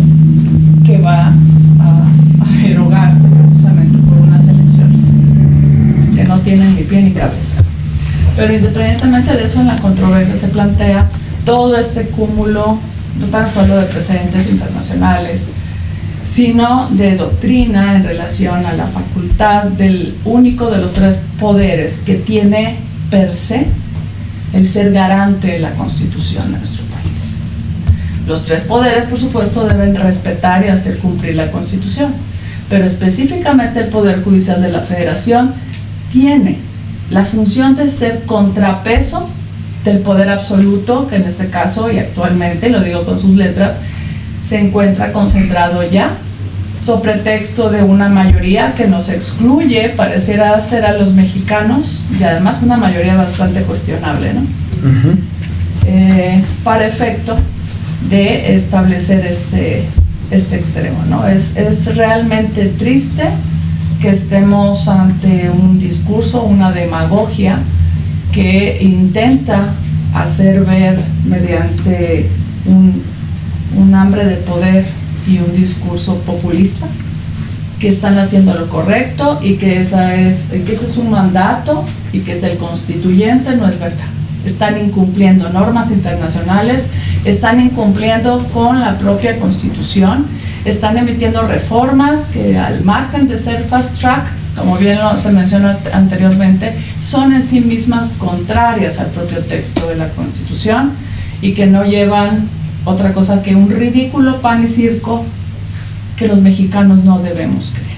que va a erogarse precisamente por unas elecciones que no tienen ni pie ni cabeza. Pero independientemente de eso, en la controversia se plantea todo este cúmulo, no tan solo de precedentes internacionales, sino de doctrina en relación a la facultad del único de los tres poderes que tiene per se el ser garante de la Constitución de nuestro país. Los tres poderes, por supuesto, deben respetar y hacer cumplir la Constitución, pero específicamente el Poder Judicial de la Federación tiene la función de ser contrapeso del poder absoluto, que en este caso y actualmente, lo digo con sus letras, se encuentra concentrado ya, sobre pretexto de una mayoría que nos excluye, pareciera ser a los mexicanos, y además una mayoría bastante cuestionable, ¿no? Para efecto de establecer este extremo, ¿no? Es realmente triste que estemos ante un discurso, una demagogia que intenta hacer ver mediante un hambre de poder y un discurso populista que están haciendo lo correcto y que ese es un mandato y que es el constituyente. No es verdad. Están incumpliendo normas internacionales, están incumpliendo con la propia Constitución, están emitiendo reformas que, al margen de ser fast track, como bien se mencionó anteriormente, son en sí mismas contrarias al propio texto de la Constitución y que no llevan otra cosa que un ridículo pan y circo que los mexicanos no debemos creer.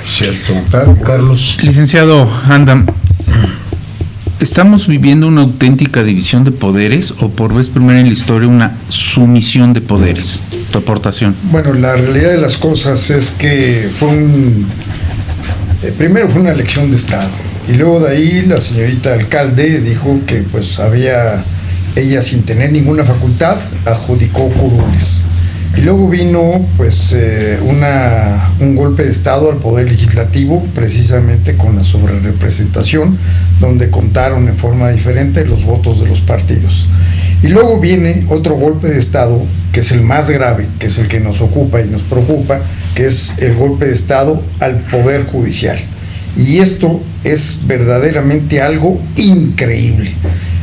Cierto. Carlos. Licenciado Hamdan, ¿estamos viviendo una auténtica división de poderes o por vez primera en la historia una sumisión de poderes? Tu aportación. Bueno, la realidad de las cosas es que primero fue una elección de Estado y luego de ahí la señorita alcalde dijo que pues ella sin tener ninguna facultad adjudicó curules. Y luego vino pues un golpe de Estado al Poder Legislativo, precisamente con la sobrerepresentación, donde contaron en forma diferente los votos de los partidos. Y luego viene otro golpe de Estado, que es el más grave, que es el que nos ocupa y nos preocupa, que es el golpe de Estado al Poder Judicial. Y esto es verdaderamente algo increíble,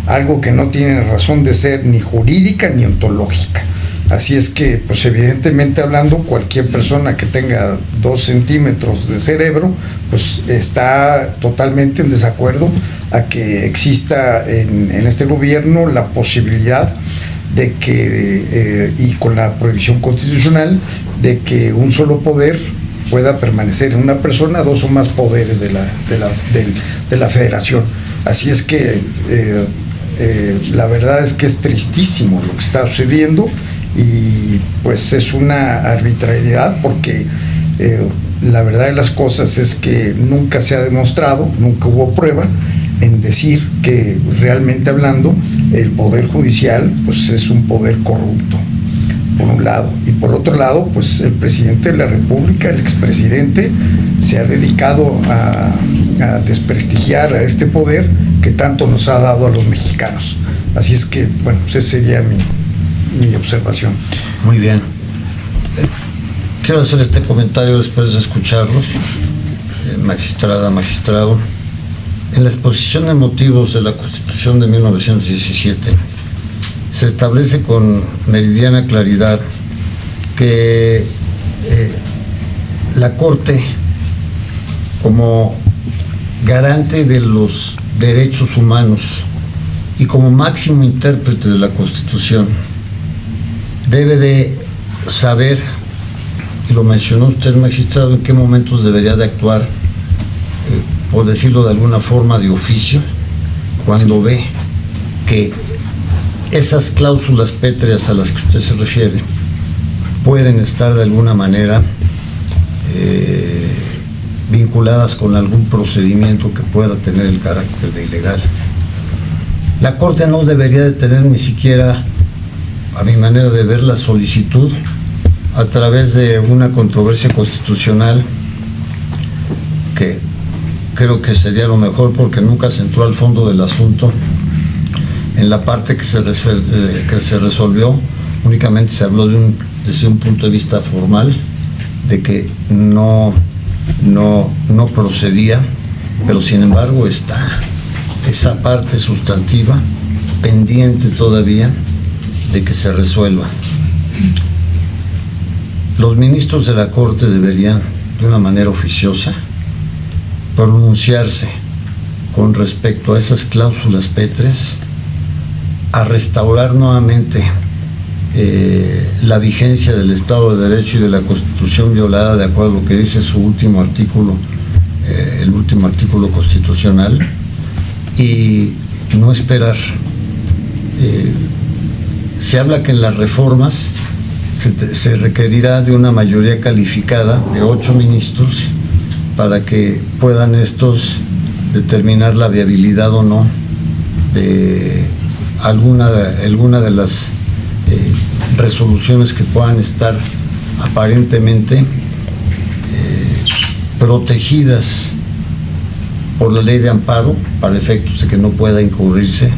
algo que no tiene razón de ser ni jurídica ni ontológica. Así es que, pues evidentemente hablando, cualquier persona que tenga 2 centímetros de cerebro, pues está totalmente en desacuerdo a que exista en este gobierno la posibilidad de que, y con la prohibición constitucional, de que un solo poder pueda permanecer en una persona, 2 o más poderes de la federación. Así es que la verdad es que es tristísimo lo que está sucediendo. Y pues es una arbitrariedad porque la verdad de las cosas es que nunca se ha demostrado, nunca hubo prueba en decir que realmente hablando el Poder Judicial pues es un poder corrupto, por un lado, y por otro lado pues el presidente de la República, el expresidente, se ha dedicado a desprestigiar a este poder que tanto nos ha dado a los mexicanos. Así es que bueno, pues ese sería mi observación. Muy bien. Quiero hacer este comentario después de escucharlos. Magistrada, magistrado. En la exposición de motivos de la Constitución de 1917 se establece con meridiana claridad que la Corte, como garante de los derechos humanos y como máximo intérprete de la Constitución, debe de saber, y lo mencionó usted, magistrado, en qué momentos debería de actuar, por decirlo de alguna forma, de oficio, cuando ve que esas cláusulas pétreas a las que usted se refiere pueden estar de alguna manera vinculadas con algún procedimiento que pueda tener el carácter de ilegal. La Corte no debería de tener ni siquiera, a mi manera de ver, la solicitud a través de una controversia constitucional, que creo que sería lo mejor porque nunca se entró al fondo del asunto. En la parte que se resolvió, únicamente se habló desde un punto de vista formal, de que no procedía, pero sin embargo está esa parte sustantiva pendiente todavía de que se resuelva. Los ministros de la Corte deberían, de una manera oficiosa, pronunciarse con respecto a esas cláusulas pétreas, a restaurar nuevamente la vigencia del Estado de Derecho y de la Constitución violada de acuerdo a lo que dice su último artículo, el último artículo constitucional, y no esperar. Se habla que en las reformas se requerirá de una mayoría calificada de 8 ministros para que puedan estos determinar la viabilidad o no de alguna de las resoluciones que puedan estar aparentemente protegidas por la ley de amparo, para efectos de que no pueda incurrirse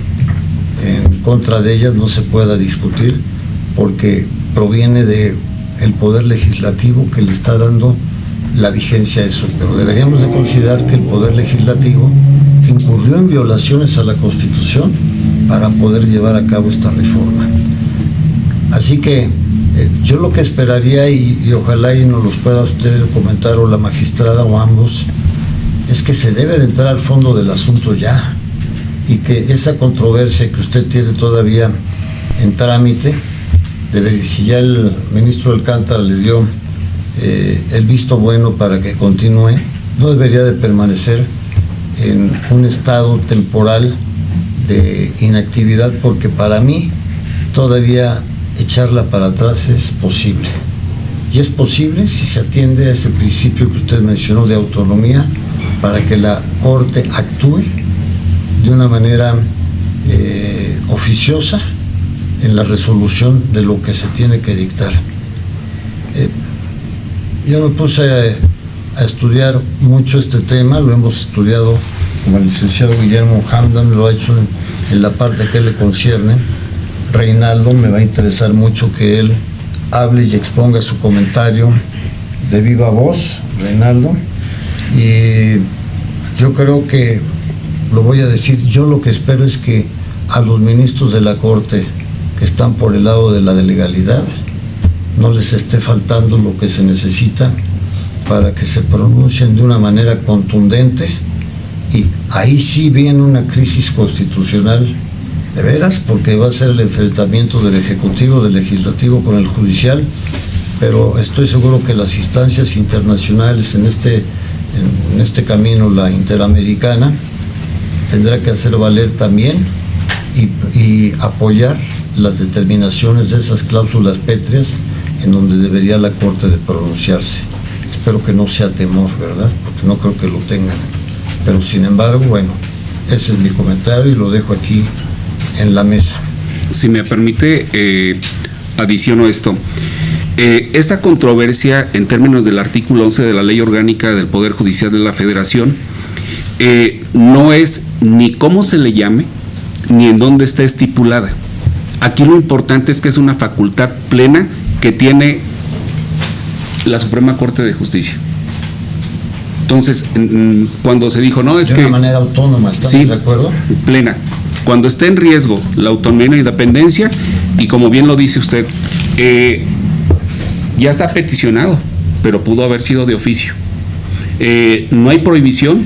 en contra de ellas, no se pueda discutir, porque proviene de el Poder Legislativo que le está dando la vigencia a eso. Pero deberíamos de considerar que el Poder Legislativo incurrió en violaciones a la Constitución para poder llevar a cabo esta reforma. Así que yo lo que esperaría, y ojalá y nos los pueda usted comentar, o la magistrada o ambos, es que se debe de entrar al fondo del asunto ya, y que esa controversia que usted tiene todavía en trámite, si ya el ministro Alcántara le dio el visto bueno para que continúe, no debería de permanecer en un estado temporal de inactividad, porque para mí todavía echarla para atrás es posible. Y es posible si se atiende a ese principio que usted mencionó de autonomía, para que la Corte actúe de una manera oficiosa en la resolución de lo que se tiene que dictar. Yo me puse a estudiar mucho este tema, lo hemos estudiado como el licenciado Guillermo Hamdan lo ha hecho en la parte que le concierne. Reinaldo, me va a interesar mucho que él hable y exponga su comentario de viva voz, Reinaldo. Y yo creo que, lo voy a decir, yo lo que espero es que a los ministros de la Corte que están por el lado de la legalidad no les esté faltando lo que se necesita para que se pronuncien de una manera contundente, y ahí sí viene una crisis constitucional de veras, porque va a ser el enfrentamiento del Ejecutivo, del Legislativo con el Judicial, pero estoy seguro que las instancias internacionales en este camino, la interamericana, tendrá que hacer valer también y apoyar las determinaciones de esas cláusulas pétreas en donde debería la Corte de pronunciarse. Espero que no sea temor, ¿verdad? Porque no creo que lo tengan. Pero sin embargo, bueno, ese es mi comentario y lo dejo aquí en la mesa. Si me permite, adiciono esto. Esta controversia en términos del artículo 11 de la Ley Orgánica del Poder Judicial de la Federación no es ni cómo se le llame ni en dónde está estipulada. Aquí lo importante es que es una facultad plena que tiene la Suprema Corte de Justicia. Entonces, cuando se dijo, no, es que... De una manera autónoma, ¿estamos sí, de acuerdo? Plena. Cuando esté en riesgo la autonomía y la independencia, y como bien lo dice usted, ya está peticionado, pero pudo haber sido de oficio. No hay prohibición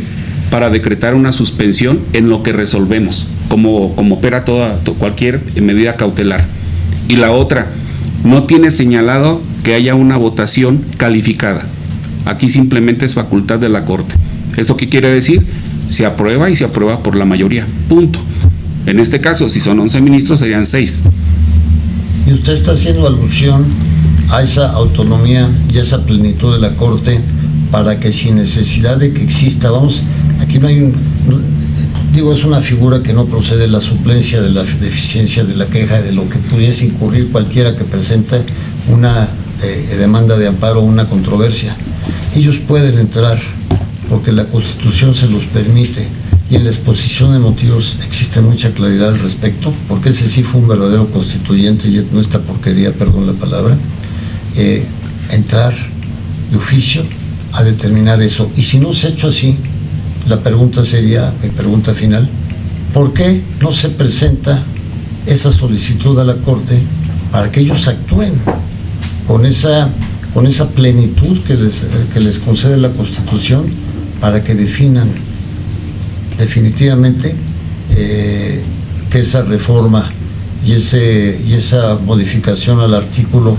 para decretar una suspensión en lo que resolvemos, como opera cualquier medida cautelar. Y la otra, no tiene señalado que haya una votación calificada. Aquí simplemente es facultad de la Corte. ¿Esto qué quiere decir? Se aprueba y se aprueba por la mayoría. Punto. En este caso, si son 11 ministros, serían 6. Y usted está haciendo alusión a esa autonomía y a esa plenitud de la Corte para que, sin necesidad de que exista, aquí no hay es una figura que no procede de la suplencia, de la deficiencia, de la queja, de lo que pudiese incurrir cualquiera que presente una demanda de amparo o una controversia. Ellos pueden entrar porque la Constitución se los permite, y en la exposición de motivos existe mucha claridad al respecto, porque ese sí fue un verdadero constituyente y no esta porquería, perdón la palabra, entrar de oficio a determinar eso. Y si no se ha hecho así, la pregunta sería, mi pregunta final, ¿por qué no se presenta esa solicitud a la Corte para que ellos actúen con esa plenitud que les concede la Constitución, para que definan definitivamente que esa reforma y esa modificación al artículo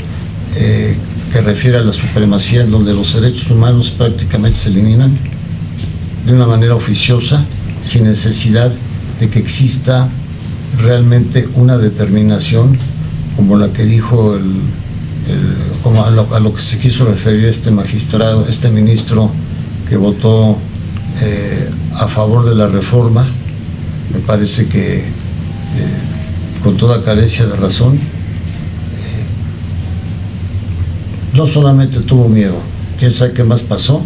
que refiere a la supremacía, en donde los derechos humanos prácticamente se eliminan de una manera oficiosa, sin necesidad de que exista realmente una determinación como la que dijo como a lo que se quiso referir este magistrado, este ministro que votó a favor de la reforma. Me parece que con toda carencia de razón, no solamente tuvo miedo, quién sabe qué más pasó,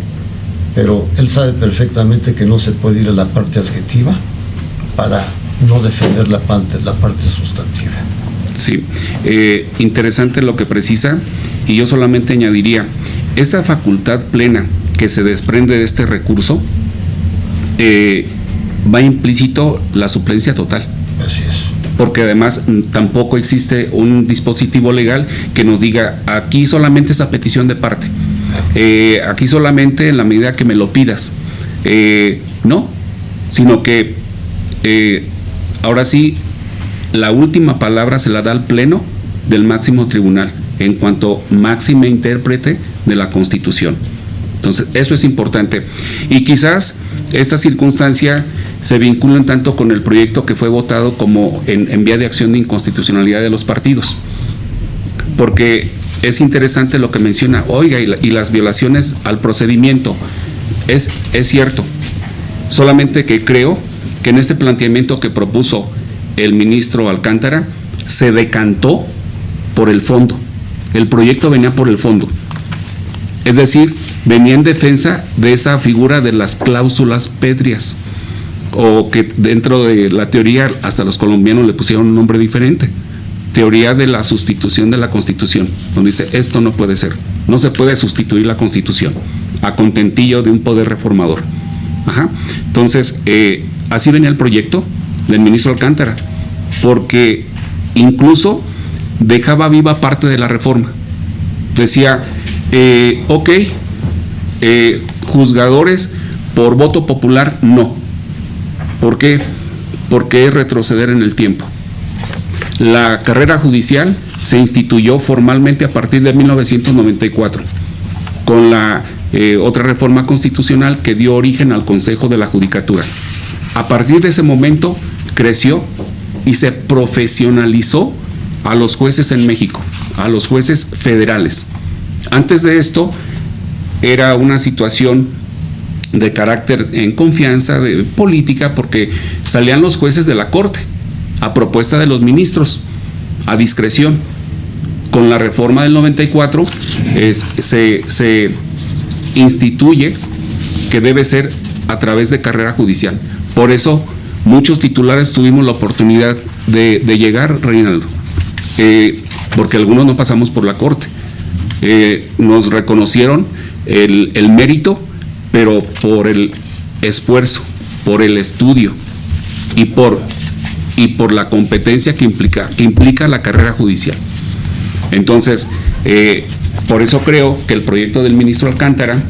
pero él sabe perfectamente que no se puede ir a la parte adjetiva para no defender la parte sustantiva. Sí, interesante lo que precisa, y yo solamente añadiría, esta facultad plena que se desprende de este recurso, va implícito la suplencia total. Así es. Porque además tampoco existe un dispositivo legal que nos diga, aquí solamente es a petición de parte, aquí solamente en la medida que me lo pidas. No, sino que ahora sí, la última palabra se la da al Pleno del máximo tribunal, en cuanto máxima intérprete de la Constitución. Entonces, eso es importante. Y quizás esta circunstancia se vincula tanto con el proyecto que fue votado como en vía de acción de inconstitucionalidad de los partidos. Porque es interesante lo que menciona, oiga, y las violaciones al procedimiento. Es cierto, solamente que creo que en este planteamiento que propuso el ministro Alcántara, se decantó por el fondo. El proyecto venía por el fondo. Es decir, venía en defensa de esa figura de las cláusulas pétreas, o que dentro de la teoría hasta los colombianos le pusieron un nombre diferente, teoría de la sustitución de la Constitución, donde dice, esto no puede ser, no se puede sustituir la Constitución a contentillo de un poder reformador. Ajá. Entonces, así venía el proyecto del ministro Alcántara, porque incluso dejaba viva parte de la reforma. Decía, juzgadores por voto popular, no. ¿Por qué? Porque es retroceder en el tiempo. La carrera judicial se instituyó formalmente a partir de 1994, con la otra reforma constitucional que dio origen al Consejo de la Judicatura. A partir de ese momento creció y se profesionalizó a los jueces en México, a los jueces federales. Antes de esto era una situación de carácter en confianza, de política, porque salían los jueces de la Corte a propuesta de los ministros, a discreción. Con la reforma del 94 se instituye que debe ser a través de carrera judicial. Por eso muchos titulares tuvimos la oportunidad de llegar, Reinaldo, porque algunos no pasamos por la Corte. Nos reconocieron el mérito, pero por el esfuerzo, por el estudio y por la competencia que implica la carrera judicial. Entonces, por eso creo que el proyecto del ministro Alcántara,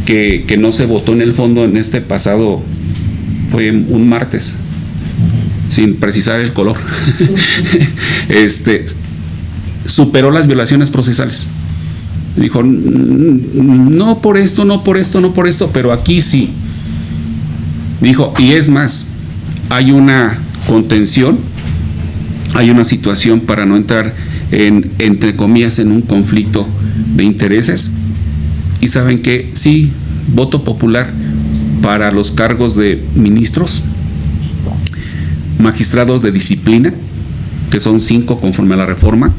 que no se votó en el fondo en este pasado, fue un martes, sin precisar el color, superó las violaciones procesales. Dijo, no por esto, no por esto, no por esto, pero aquí sí. Dijo, y es más, hay una contención, hay una situación para no entrar entre comillas, en un conflicto de intereses. Y saben que sí, voto popular para los cargos de ministros, magistrados de disciplina, que son 5 conforme a la reforma,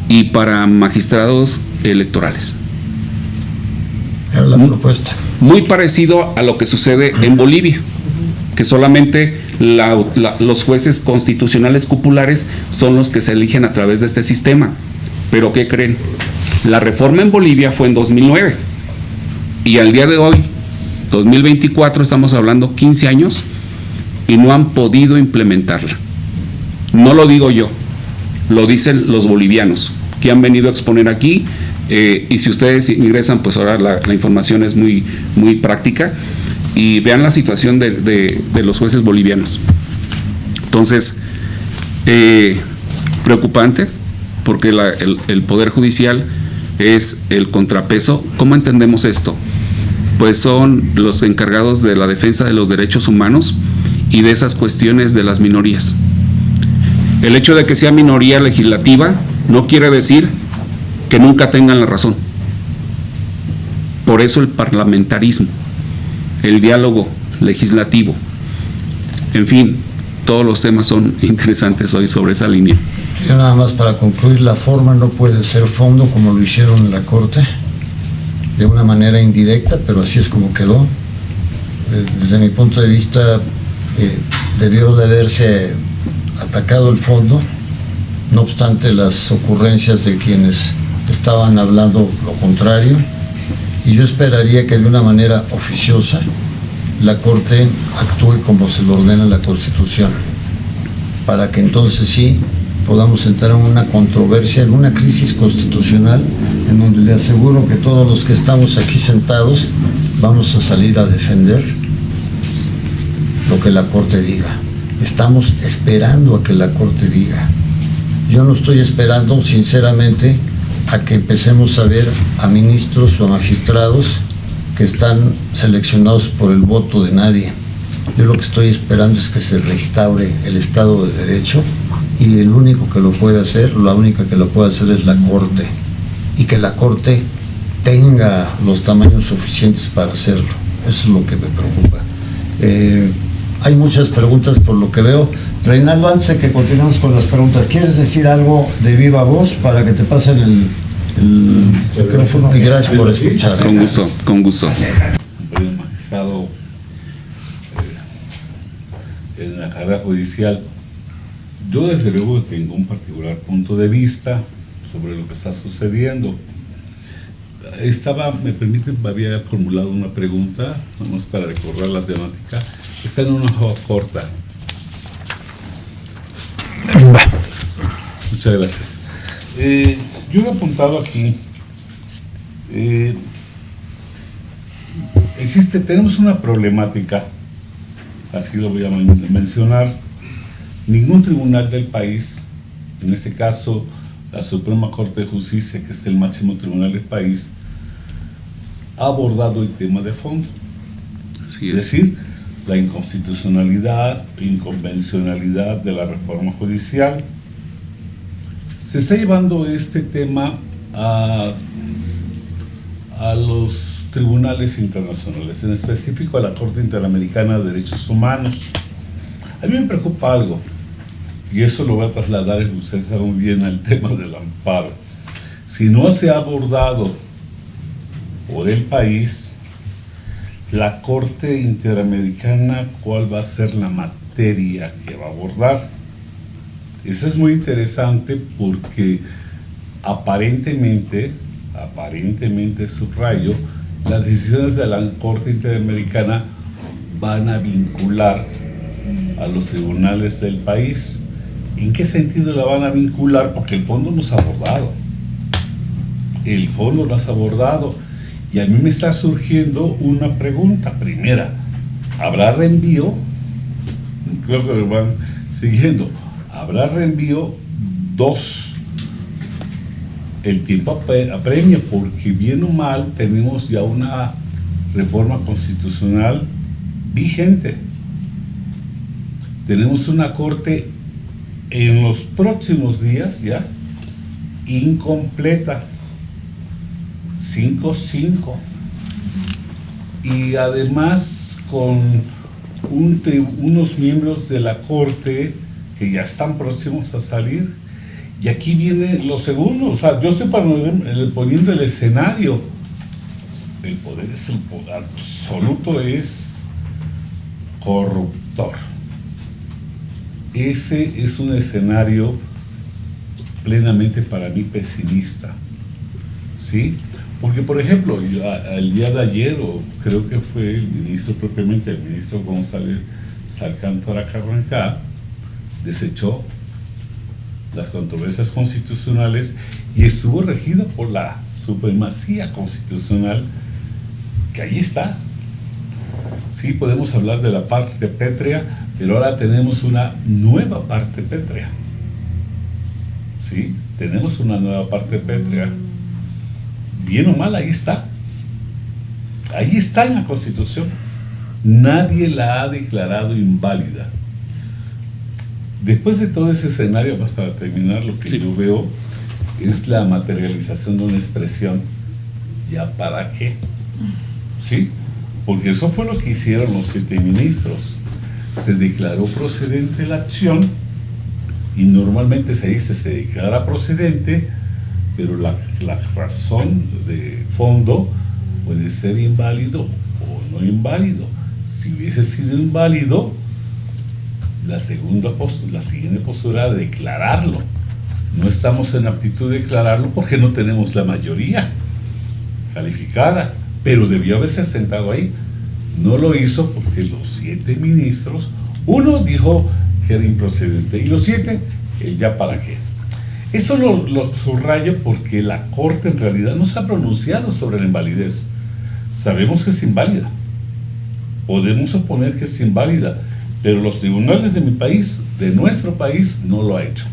y para magistrados electorales. Era la propuesta. Muy parecido a lo que sucede en Bolivia, que solamente los jueces constitucionales cupulares son los que se eligen a través de este sistema. Pero ¿qué creen? La reforma en Bolivia fue en 2009 y al día de hoy, 2024, estamos hablando 15 años y no han podido implementarla. No lo digo yo, lo dicen los bolivianos que han venido a exponer aquí, y si ustedes ingresan, pues ahora la información es muy, muy práctica, y vean la situación de los jueces bolivianos. Entonces, preocupante, porque el Poder Judicial es el contrapeso. ¿Cómo entendemos esto? Pues son los encargados de la defensa de los derechos humanos y de esas cuestiones de las minorías. El hecho de que sea minoría legislativa no quiere decir que nunca tengan la razón. Por eso el parlamentarismo, el diálogo legislativo, en fin, todos los temas son interesantes hoy sobre esa línea. Y nada más para concluir, la forma no puede ser fondo como lo hicieron en la Corte. de una manera indirecta, pero así es como quedó. Desde mi punto de vista, debió de haberse atacado el fondo, no obstante las ocurrencias de quienes estaban hablando lo contrario, y yo esperaría que de una manera oficiosa la Corte actúe como se lo ordena la Constitución, para que entonces sí podamos entrar en una controversia, en una crisis constitucional, en donde le aseguro que todos los que estamos aquí sentados vamos a salir a defender lo que la Corte diga. Estamos esperando a que la Corte diga. Yo no estoy esperando, sinceramente, a que empecemos a ver a ministros o a magistrados que están seleccionados por el voto de nadie. Yo lo que estoy esperando es que se restaure el Estado de Derecho, y el único que lo puede hacer, la única que lo puede hacer es la Corte, y que la Corte tenga los tamaños suficientes para hacerlo. Eso es lo que me preocupa. Hay muchas preguntas por lo que veo. Reinaldo, antes de que continuemos con las preguntas, ¿quieres decir algo de viva voz para que te pasen el micrófono? Y gracias por escuchar. Con gusto, con gusto. El magistrado en la carrera judicial, yo desde luego tengo un particular punto de vista sobre lo que está sucediendo. Me permiten, había formulado una pregunta, vamos para recordar la temática, está en una hoja corta. Muchas gracias. Yo he apuntado aquí, tenemos una problemática, así lo voy a mencionar. Ningún tribunal del país, en este caso la Suprema Corte de Justicia, que es el máximo tribunal del país, ha abordado el tema de fondo. Es decir, la inconstitucionalidad, inconvencionalidad de la reforma judicial. Se está llevando este tema a los tribunales internacionales, en específico a la Corte Interamericana de Derechos Humanos. A mí me preocupa algo, y eso lo voy a trasladar, y usted sabe muy bien, al tema del amparo. Si no se ha abordado por el país, la Corte Interamericana, ¿cuál va a ser la materia que va a abordar? Eso es muy interesante porque aparentemente, subrayo, las decisiones de la Corte Interamericana van a vincular a los tribunales del país. ¿En qué sentido la van a vincular? Porque el fondo no se ha abordado. El fondo no se ha abordado. Y a mí me está surgiendo una pregunta. Primera, ¿habrá reenvío? Creo que lo van siguiendo. ¿Habrá reenvío? Dos, el tiempo apremia, porque bien o mal tenemos ya una reforma constitucional vigente. Tenemos una Corte en los próximos días ya incompleta, 5-5, y además con unos miembros de la Corte que ya están próximos a salir. Y aquí viene lo segundo, o sea, yo estoy poniendo el escenario. El poder es el poder absoluto, es corruptor. Ese es un escenario plenamente para mí pesimista, ¿sí? Porque, por ejemplo, el día de ayer, o creo que fue el ministro propiamente, el ministro González Alcántara Carrancá, desechó las controversias constitucionales y estuvo regido por la supremacía constitucional, que ahí está. Sí, podemos hablar de la parte pétrea, pero ahora tenemos una nueva parte pétrea. Sí, tenemos una nueva parte pétrea. Bien o mal, ahí está. Ahí está en la Constitución. Nadie la ha declarado inválida. Después de todo ese escenario, más para terminar, lo que yo veo es la materialización de una expresión. ¿Ya para qué? ¿Sí? Porque eso fue lo que hicieron los 7 ministros. Se declaró procedente la acción, y normalmente se dice se declara procedente, pero la razón de fondo puede ser inválido o no inválido. Si hubiese sido inválido, la siguiente postura era declararlo. No estamos en aptitud de declararlo porque no tenemos la mayoría calificada, pero debió haberse sentado ahí. No lo hizo porque los 7 ministros, uno dijo que era improcedente y los 7, el ya para qué. Eso lo subrayo porque la Corte en realidad no se ha pronunciado sobre la invalidez. Sabemos que es inválida, podemos suponer que es inválida, pero los tribunales de mi país, de nuestro país, no lo ha hecho.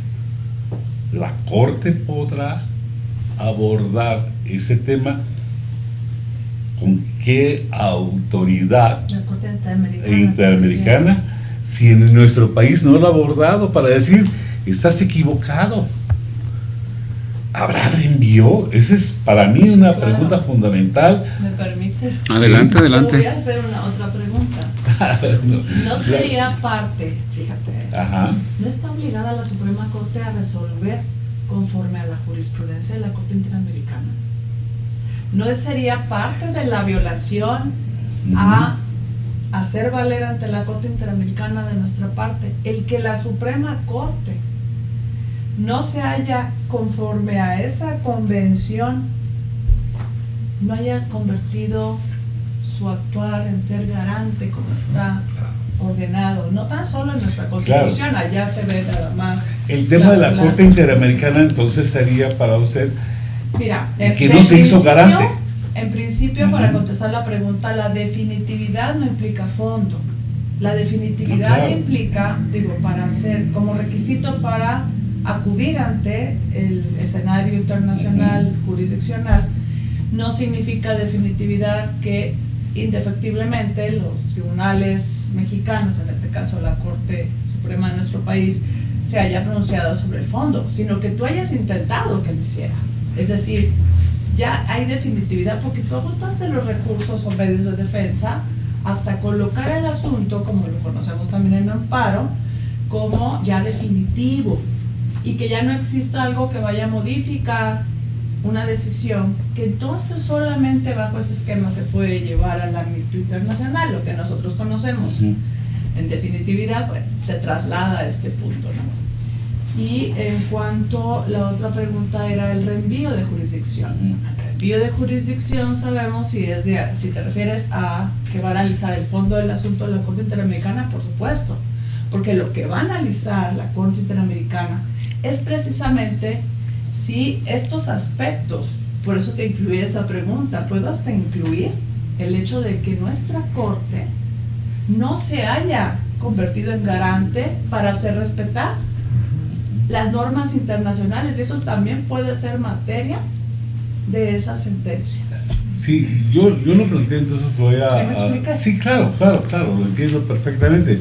La Corte podrá abordar ese tema. ¿Con qué autoridad La Corte Interamericana si en nuestro país no lo ha abordado para decir, estás equivocado? ¿Habrá reenvío? Esa es para mí una pregunta fundamental. ¿Me permite? Adelante, adelante. Voy a hacer otra pregunta. No sería parte, fíjate, Ajá. no está obligada la Suprema Corte a resolver conforme a la jurisprudencia de la Corte Interamericana. ¿No sería parte de la violación a hacer valer ante la Corte Interamericana de nuestra parte el que la Suprema Corte no se haya, conforme a esa convención, no haya convertido su actuar en ser garante como está ordenado, no tan solo en nuestra Constitución, Claro. allá se ve nada más. El tema de la Corte Interamericana entonces sería para usted Mira, que no se hizo garante. En principio, para contestar la pregunta, la definitividad no implica fondo. La definitividad Claro. implica, para hacer como requisito para acudir ante el escenario internacional jurisdiccional, no significa definitividad que indefectiblemente los tribunales mexicanos, en este caso la Corte Suprema de nuestro país, se haya pronunciado sobre el fondo, sino que tú hayas intentado que lo hiciera. Es decir, ya hay definitividad porque tú agotaste los recursos o medios de defensa hasta colocar el asunto, como lo conocemos también en amparo, como ya definitivo y que ya no exista algo que vaya a modificar una decisión, que entonces solamente bajo ese esquema se puede llevar al ámbito internacional, lo que nosotros conocemos. En definitividad, bueno, se traslada a este punto, ¿no? Y en cuanto la otra pregunta era el reenvío de jurisdicción. El reenvío de jurisdicción sabemos si te refieres a que va a analizar el fondo del asunto de la Corte Interamericana, por supuesto, porque lo que va a analizar la Corte Interamericana es precisamente si estos aspectos, por eso te incluí esa pregunta, puedo hasta incluir el hecho de que nuestra Corte no se haya convertido en garante para hacer respetar las normas internacionales, y eso también puede ser materia de esa sentencia. Sí, yo lo planteé, entonces voy ¿Me explicas? Sí, claro, lo entiendo perfectamente.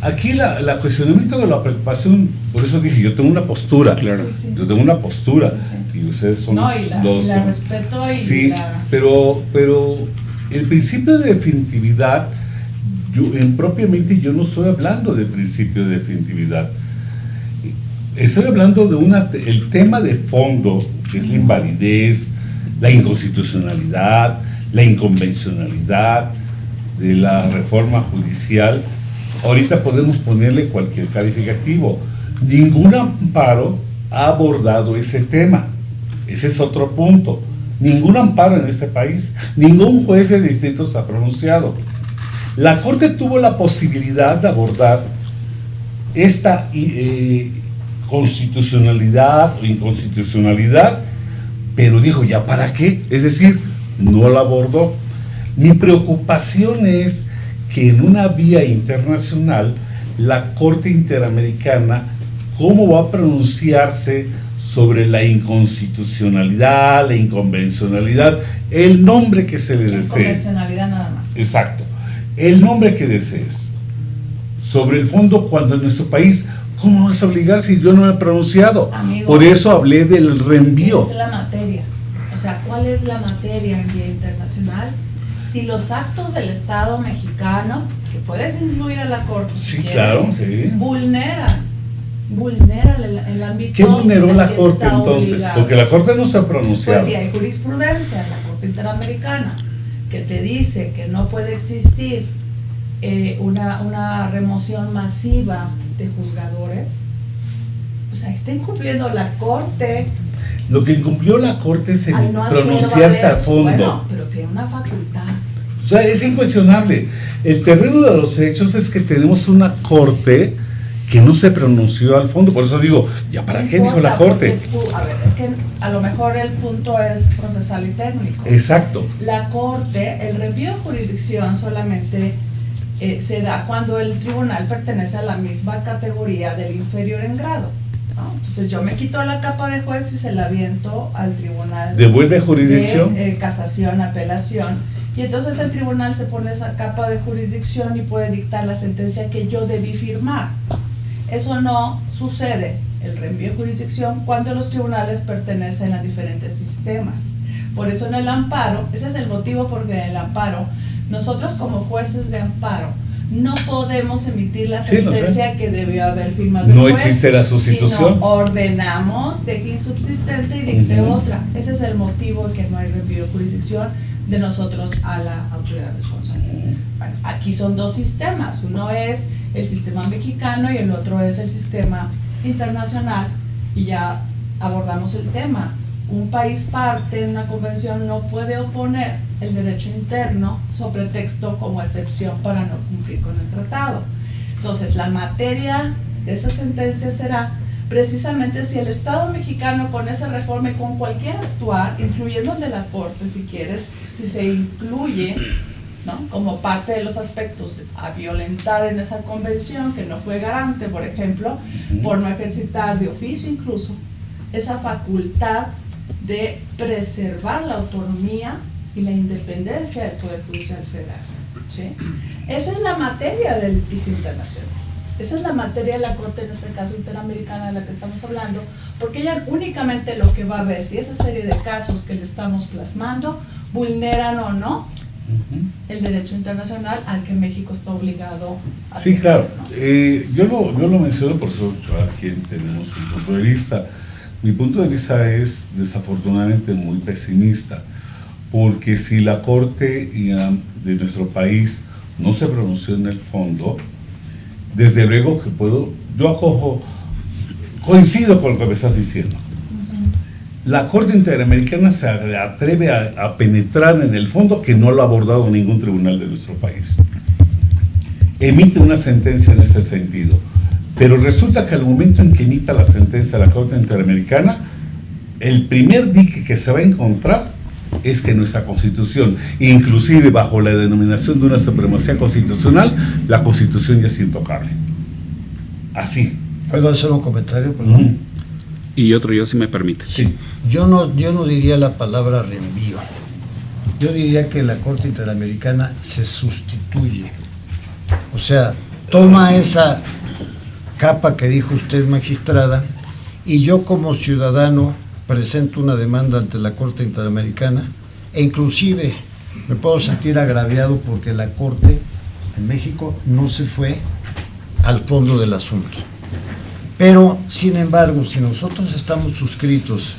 Aquí el cuestionamiento de la preocupación, por eso dije, yo tengo una postura, Claro. Sí, sí. yo tengo una postura, Sí. y ustedes son No, y la respeto y sí, la... pero el principio de definitividad, propiamente yo no estoy hablando del principio de definitividad. Estoy hablando de el tema de fondo, que es la invalidez, la inconstitucionalidad, la inconvencionalidad de la reforma judicial. Ahorita podemos ponerle cualquier calificativo. Ningún amparo ha abordado ese tema. Ese es otro punto. Ningún amparo en este país, ningún juez de distrito se ha pronunciado. La Corte tuvo la posibilidad de abordar esta constitucionalidad o inconstitucionalidad, pero dijo, ¿ya para qué? Es decir, no la abordó. Mi preocupación es que en una vía internacional, la Corte Interamericana, ¿cómo va a pronunciarse sobre la inconstitucionalidad, la inconvencionalidad, el nombre que se le desee? Convencionalidad nada más. Exacto, el nombre que desees. Sobre el fondo, cuando en nuestro país, ¿cómo vas a obligar si yo no me he pronunciado? Amigo, por eso hablé del reenvío. ¿Qué es la materia? O sea, ¿cuál es la materia en vía internacional? Si los actos del Estado mexicano, que puedes incluir a la Corte, Sí, si quieres, claro, sí. vulneran el ámbito. ¿Qué vulneró en la que Corte está entonces? obligado. Porque la Corte no se ha pronunciado. Pues sí, hay jurisprudencia en la Corte Interamericana. que te dice que no puede existir una remoción masiva de juzgadores, pues ahí está incumpliendo la Corte. Lo que incumplió la Corte es al no pronunciarse a fondo. Bueno, pero tiene una facultad. O sea, es incuestionable. El terreno de los hechos es que tenemos una Corte que no se pronunció al fondo. Por eso digo, ¿ya para qué dijo la Corte? A ver, es que a lo mejor el punto es procesal y técnico. Exacto. La Corte, el review de jurisdicción solamente se da cuando el tribunal pertenece a la misma categoría del inferior en grado, ¿no? Entonces yo me quito la capa de juez y se la aviento al tribunal. ¿Devuelve jurisdicción? De casación, apelación. Y entonces el tribunal se pone esa capa de jurisdicción y puede dictar la sentencia que yo debí firmar. Eso no sucede, el reenvío de jurisdicción, cuando los tribunales pertenecen a diferentes sistemas. Por eso en el amparo, ese es el motivo porque en el amparo, nosotros como jueces de amparo no podemos emitir la sentencia que debió haber firmado el juez. No existe la sustitución. Sino ordenamos, deje insubsistente y dicte otra. Ese es el motivo de que no hay reenvío de jurisdicción de nosotros a la autoridad responsable. Bueno, aquí son dos sistemas, uno es el sistema mexicano y el otro es el sistema internacional, y ya abordamos el tema. Un país parte en una convención no puede oponer el derecho interno sobre texto como excepción para no cumplir con el tratado. Entonces, la materia de esa sentencia será precisamente si el Estado mexicano con esa reforma y con cualquier actuar, incluyendo el de la Corte si quieres, si se incluye, ¿no?, como parte de los aspectos a violentar en esa convención, que no fue garante, por ejemplo, por no ejercitar de oficio incluso esa facultad de preservar la autonomía y la independencia del Poder Judicial Federal, ¿sí? Esa es la materia del litigio internacional. Esa es la materia de la Corte, en este caso interamericana, de la que estamos hablando, porque ella únicamente lo que va a ver si esa serie de casos que le estamos plasmando vulneran o no el derecho internacional al que México está obligado a Sí, atender, claro. ¿no? Yo lo menciono por eso, aquí tenemos un punto de vista. Mi punto de vista es desafortunadamente muy pesimista, porque si la Corte de nuestro país no se pronunció en el fondo, desde luego que coincido con lo que me estás diciendo. La Corte Interamericana se atreve a penetrar en el fondo, que no lo ha abordado ningún tribunal de nuestro país. Emite una sentencia en ese sentido. Pero resulta que al momento en que emita la sentencia la Corte Interamericana, el primer dique que se va a encontrar es que nuestra Constitución, inclusive bajo la denominación de una supremacía constitucional, la Constitución ya es intocable. Así. ¿Puedo hacer un comentario, perdón? Y otro yo, si me permite. Sí. Yo no diría la palabra reenvío. Yo diría que la Corte Interamericana se sustituye. O sea, toma esa capa que dijo usted, magistrada, y yo como ciudadano presento una demanda ante la Corte Interamericana, e inclusive me puedo sentir agraviado porque la Corte en México no se fue al fondo del asunto. Pero, sin embargo, si nosotros estamos suscritos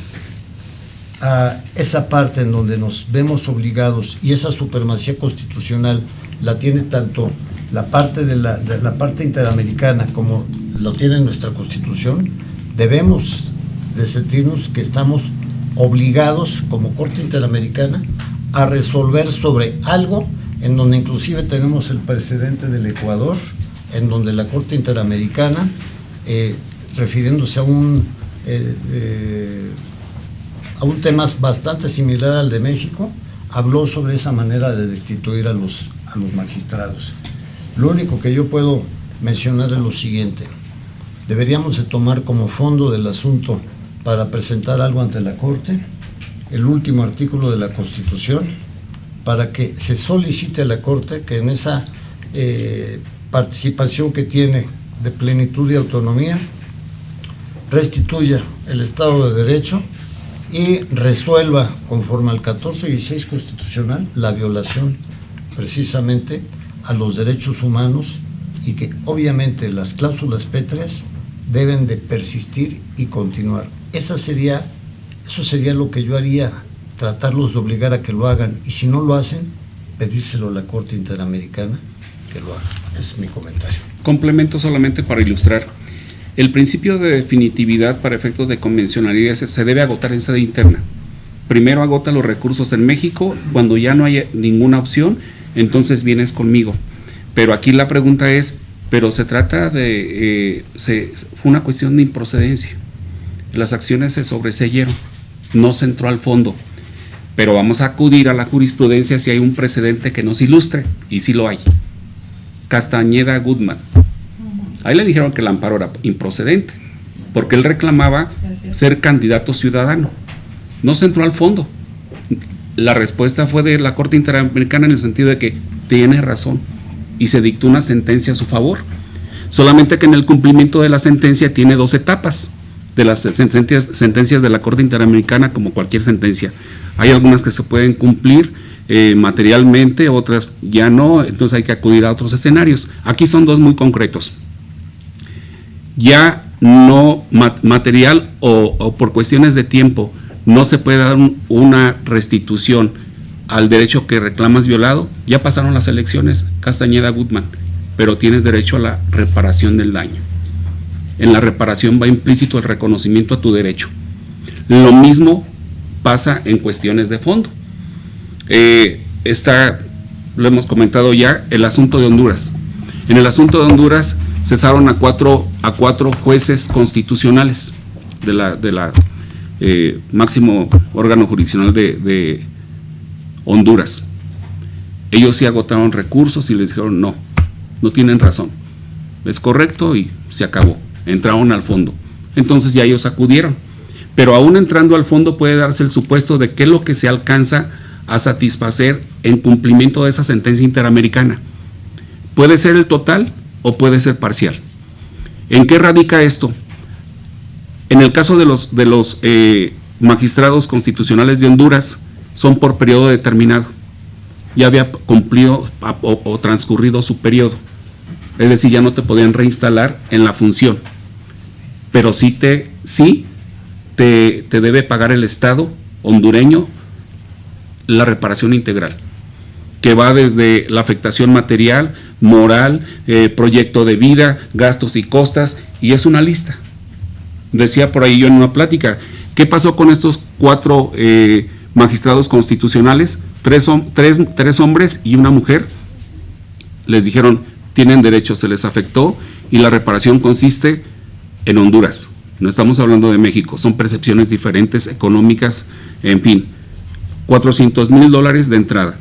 a esa parte en donde nos vemos obligados, y esa supremacía constitucional la tiene tanto la parte de la parte interamericana como lo tiene nuestra Constitución, debemos de sentirnos que estamos obligados como Corte Interamericana a resolver sobre algo en donde inclusive tenemos el precedente del Ecuador, en donde la Corte Interamericana, refiriéndose a un tema bastante similar al de México, habló sobre esa manera de destituir a los magistrados. Lo único que yo puedo mencionar es lo siguiente: deberíamos de tomar como fondo del asunto para presentar algo ante la Corte el último artículo de la Constitución, para que se solicite a la Corte que en esa participación que tiene de plenitud y autonomía restituya el Estado de Derecho y resuelva conforme al 1416 constitucional la violación precisamente a los derechos humanos, y que obviamente las cláusulas pétreas deben de persistir y continuar. Eso sería lo que yo haría, tratarlos de obligar a que lo hagan, y si no lo hacen, pedírselo a la Corte Interamericana, que lo haga. Ese es mi comentario. Complemento solamente para ilustrar. El principio de definitividad para efectos de convencionalidad se debe agotar en sede interna. Primero agota los recursos en México, cuando ya no hay ninguna opción, entonces vienes conmigo. Pero aquí la pregunta es, pero se trata de, fue una cuestión de improcedencia. Las acciones se sobreseyeron, no se entró al fondo. Pero vamos a acudir a la jurisprudencia si hay un precedente que nos ilustre, y sí lo hay. Castañeda Goodman. Ahí le dijeron que el amparo era improcedente, porque él reclamaba ser candidato ciudadano. No se entró al fondo. La respuesta fue de la Corte Interamericana en el sentido de que tiene razón, y se dictó una sentencia a su favor. Solamente que en el cumplimiento de la sentencia tiene 2 etapas de las sentencias de la Corte Interamericana, como cualquier sentencia. Hay algunas que se pueden cumplir materialmente, otras ya no, entonces hay que acudir a otros escenarios. Aquí son 2 muy concretos. Ya no material o por cuestiones de tiempo no se puede dar una restitución al derecho que reclamas violado. Ya pasaron las elecciones, Castañeda Goodman, pero tienes derecho a la reparación del daño. En la reparación va implícito el reconocimiento a tu derecho. Lo mismo pasa en cuestiones de fondo. Lo hemos comentado ya, el asunto de Honduras. En el asunto de Honduras cesaron a cuatro jueces constitucionales de la máximo órgano jurisdiccional de Honduras. Ellos sí agotaron recursos y les dijeron no tienen razón, es correcto, y se acabó. Entraron al fondo. Entonces ya ellos acudieron. Pero aún entrando al fondo puede darse el supuesto de qué es lo que se alcanza a satisfacer en cumplimiento de esa sentencia interamericana. Puede ser el total o puede ser parcial. ¿En qué radica esto? En el caso de los magistrados constitucionales de Honduras, son por periodo determinado. Ya había cumplido o transcurrido su periodo. Es decir, ya no te podían reinstalar en la función. Pero sí te debe pagar el Estado hondureño la reparación integral, que va desde la afectación material, moral, proyecto de vida, gastos y costas, y es una lista. Decía por ahí yo en una plática, ¿qué pasó con estos 4 magistrados constitucionales? 3 hombres y una mujer. Les dijeron, tienen derecho, se les afectó, y la reparación consiste en Honduras. No estamos hablando de México, son percepciones diferentes, económicas, en fin. $400,000 de entrada,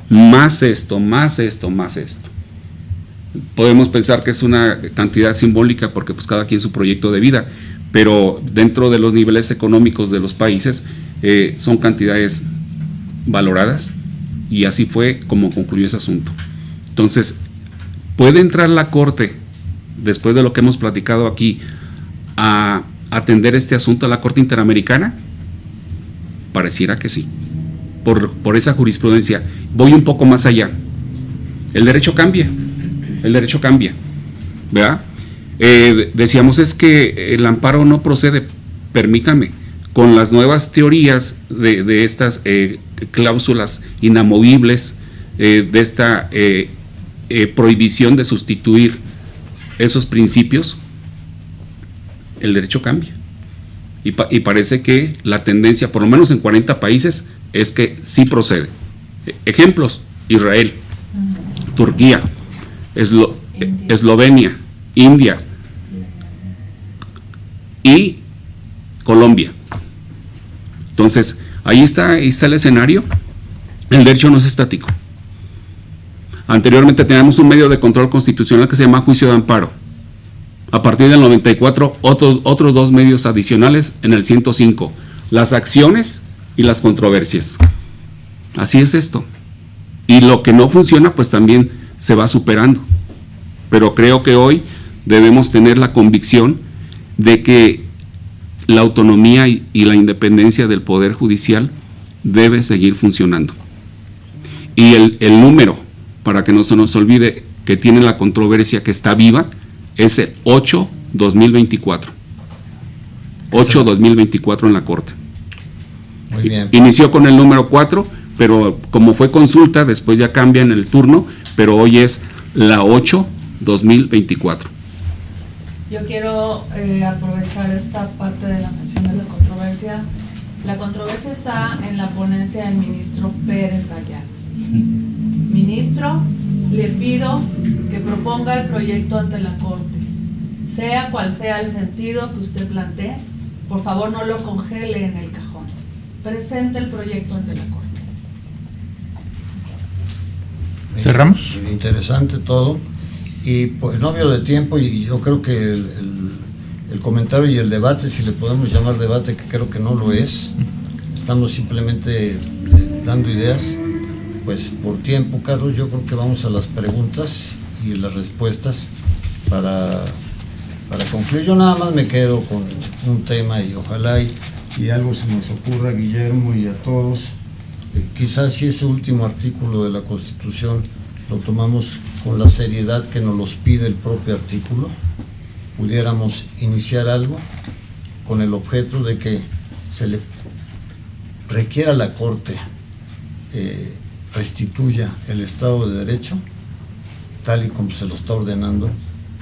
más esto. Podemos pensar que es una cantidad simbólica porque pues cada quien su proyecto de vida, pero dentro de los niveles económicos de los países son cantidades valoradas, y así fue como concluyó ese asunto. Entonces, ¿puede entrar la Corte, después de lo que hemos platicado aquí, a atender este asunto a la Corte Interamericana? Pareciera que sí, por esa jurisprudencia. Voy un poco más allá. El derecho cambia, ¿verdad? Decíamos, es que el amparo no procede. Permítame, con las nuevas teorías de estas cláusulas inamovibles, de esta prohibición de sustituir esos principios, el derecho cambia. Y parece que la tendencia, por lo menos en 40 países, es que sí procede. Ejemplos: Israel, Turquía, Eslovenia, India y Colombia. Entonces, ahí está el escenario. El derecho no es estático. Anteriormente teníamos un medio de control constitucional que se llama juicio de amparo. A partir del 94, otros 2 medios adicionales en el 105, las acciones y las controversias. Así es esto. Y lo que no funciona, pues también se va superando. Pero creo que hoy debemos tener la convicción de que la autonomía y la independencia del Poder Judicial debe seguir funcionando. Y el número, para que no se nos olvide, que tiene la controversia que está viva, es el 8-2024. 8-2024 en la Corte. Muy bien. Inició con el número 4, pero como fue consulta, después ya cambian el turno, pero hoy es la 8/2024. Yo quiero aprovechar esta parte de la mención de la controversia. La controversia está en la ponencia del ministro Pérez Gallán. Ministro, le pido que proponga el proyecto ante la Corte, sea cual sea el sentido que usted plantee. Por favor, no lo congele en el cajón. Presente el proyecto ante la Corte. ¿Cerramos? Interesante todo. Y pues no veo de tiempo, y yo creo que el comentario y el debate, si le podemos llamar debate, que creo que no lo es, estamos simplemente dando ideas. Pues por tiempo, Carlos, yo creo que vamos a las preguntas y las respuestas para concluir. Yo nada más me quedo con un tema, y ojalá y algo se nos ocurra, Guillermo, y a todos. Quizás si ese último artículo de la Constitución lo tomamos con la seriedad que nos los pide el propio artículo, pudiéramos iniciar algo con el objeto de que se le requiera a la Corte restituya el Estado de Derecho tal y como se lo está ordenando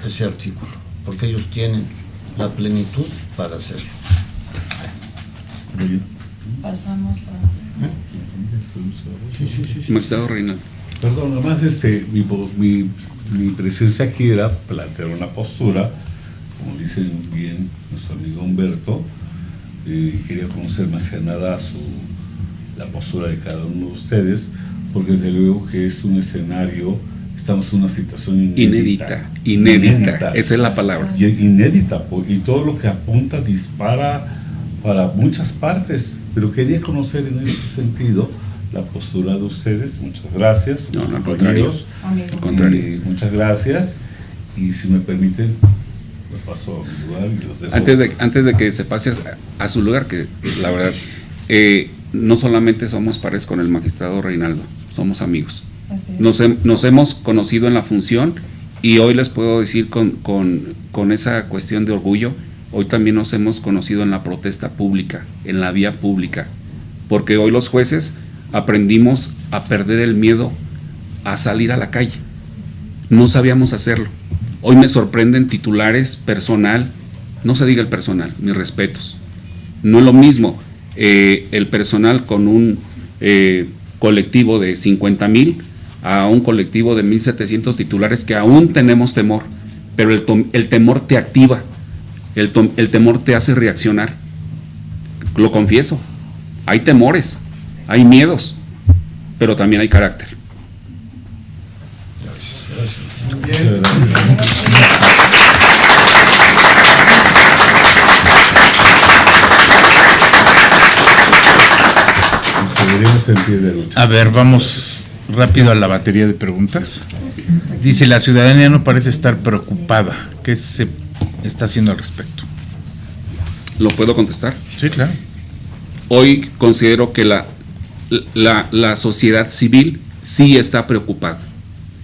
ese artículo, porque ellos tienen la plenitud para hacerlo. Pasamos a... Magistrado Reinaldo. Perdón, nomás mi presencia aquí era plantear una postura, como dicen bien nuestro amigo Humberto, quería conocer más que nada la postura de cada uno de ustedes, porque desde luego que es un escenario, estamos en una situación inédita. Esa es la palabra. Inédita, y todo lo que apunta dispara para muchas partes, pero quería conocer en ese sentido la postura de ustedes. Muchas gracias. No, al contrario. Al contrario. Muchas gracias, y si me permiten, me paso a mi lugar y los dejo. Antes de que se pase a su lugar, que la verdad, no solamente somos pares con el magistrado Reinaldo, somos amigos. Nos hemos conocido en la función, y hoy les puedo decir con esa cuestión de orgullo, hoy también nos hemos conocido en la protesta pública, en la vía pública, porque hoy los jueces aprendimos a perder el miedo a salir a la calle. No sabíamos hacerlo. Hoy me sorprenden titulares personal, no se diga el personal, mis respetos. No es lo mismo el personal con un colectivo de 50,000 a un colectivo de 1,700 titulares, que aún tenemos temor, pero el temor te activa, el temor te hace reaccionar. Lo confieso, hay temores, hay miedos, pero también hay carácter. Seguiremos en pie de lucha. A ver, vamos rápido a la batería de preguntas. Dice, la ciudadanía no parece estar preocupada. ¿Qué se está haciendo al respecto? ¿Lo puedo contestar? Sí, claro. Hoy considero que la sociedad civil sí está preocupada.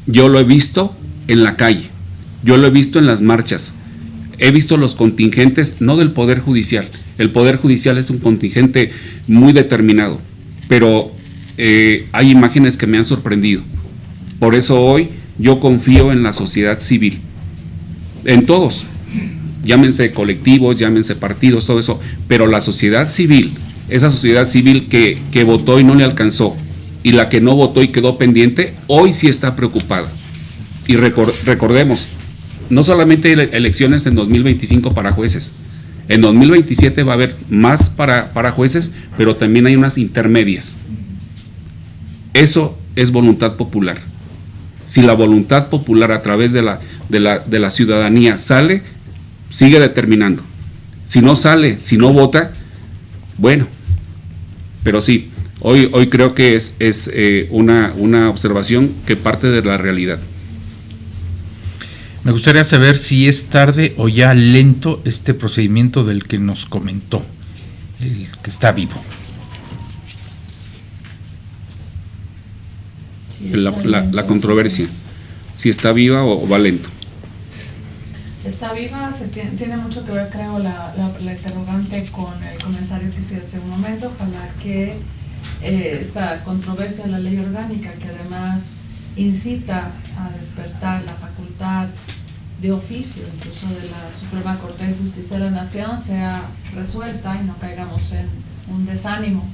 Yo lo he visto en la calle, yo lo he visto en las marchas, he visto los contingentes, no del Poder Judicial. El Poder Judicial es un contingente muy determinado, pero hay imágenes que me han sorprendido. Por eso hoy yo confío en la sociedad civil, en todos, llámense colectivos, llámense partidos, todo eso, pero la sociedad civil, esa sociedad civil que votó y no le alcanzó, y la que no votó y quedó pendiente, hoy sí está preocupada. Y recordemos, no solamente elecciones en 2025 para jueces, en 2027 va a haber más para jueces, pero también hay unas intermedias. Eso es voluntad popular. Si la voluntad popular a través de la ciudadanía sale, sigue determinando. Si no sale, si no vota, bueno, pero sí, hoy creo que es una observación que parte de la realidad. Me gustaría saber si es tarde o ya lento este procedimiento del que nos comentó, el que está vivo. Sí, La controversia, si está viva o va lento. Está viva, tiene mucho que ver, creo, la interrogante con el comentario que hice hace un momento. Ojalá que esta controversia de la ley orgánica, que además incita a despertar la facultad de oficio, incluso de la Suprema Corte de Justicia de la Nación, sea resuelta y no caigamos en un desánimo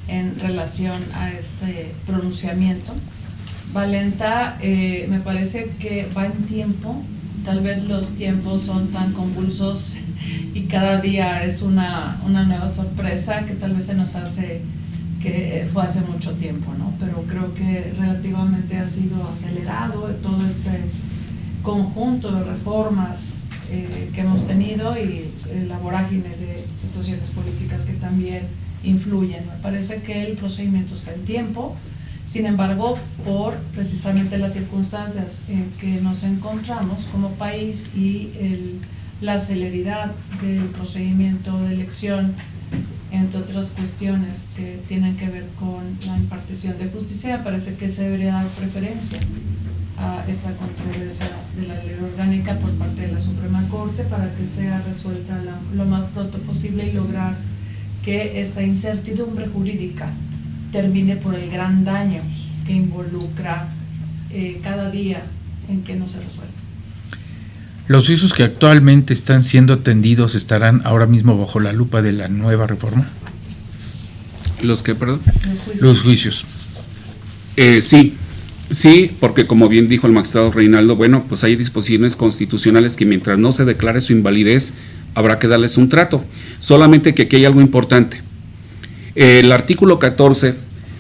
en relación a este pronunciamiento. Valenta, me parece que va en tiempo, tal vez los tiempos son tan convulsos y cada día es una nueva sorpresa que tal vez se nos hace que fue hace mucho tiempo, ¿no? Pero creo que relativamente ha sido acelerado todo este conjunto de reformas que hemos tenido y la vorágine de situaciones políticas que también influyen. Me parece que el procedimiento está en tiempo, sin embargo, por precisamente las circunstancias en que nos encontramos como país y la celeridad del procedimiento de elección, entre otras cuestiones que tienen que ver con la impartición de justicia, parece que se debería dar preferencia a esta controversia de la ley orgánica por parte de la Suprema Corte para que sea resuelta lo más pronto posible y lograr que esta incertidumbre jurídica termine por el gran daño que involucra cada día en que no se resuelve. ¿Los juicios que actualmente están siendo atendidos estarán ahora mismo bajo la lupa de la nueva reforma? ¿Los qué, perdón? Los juicios. Sí, porque como bien dijo el magistrado Reinaldo, bueno, pues hay disposiciones constitucionales que mientras no se declare su invalidez, habrá que darles un trato. Solamente que aquí hay algo importante. El artículo 14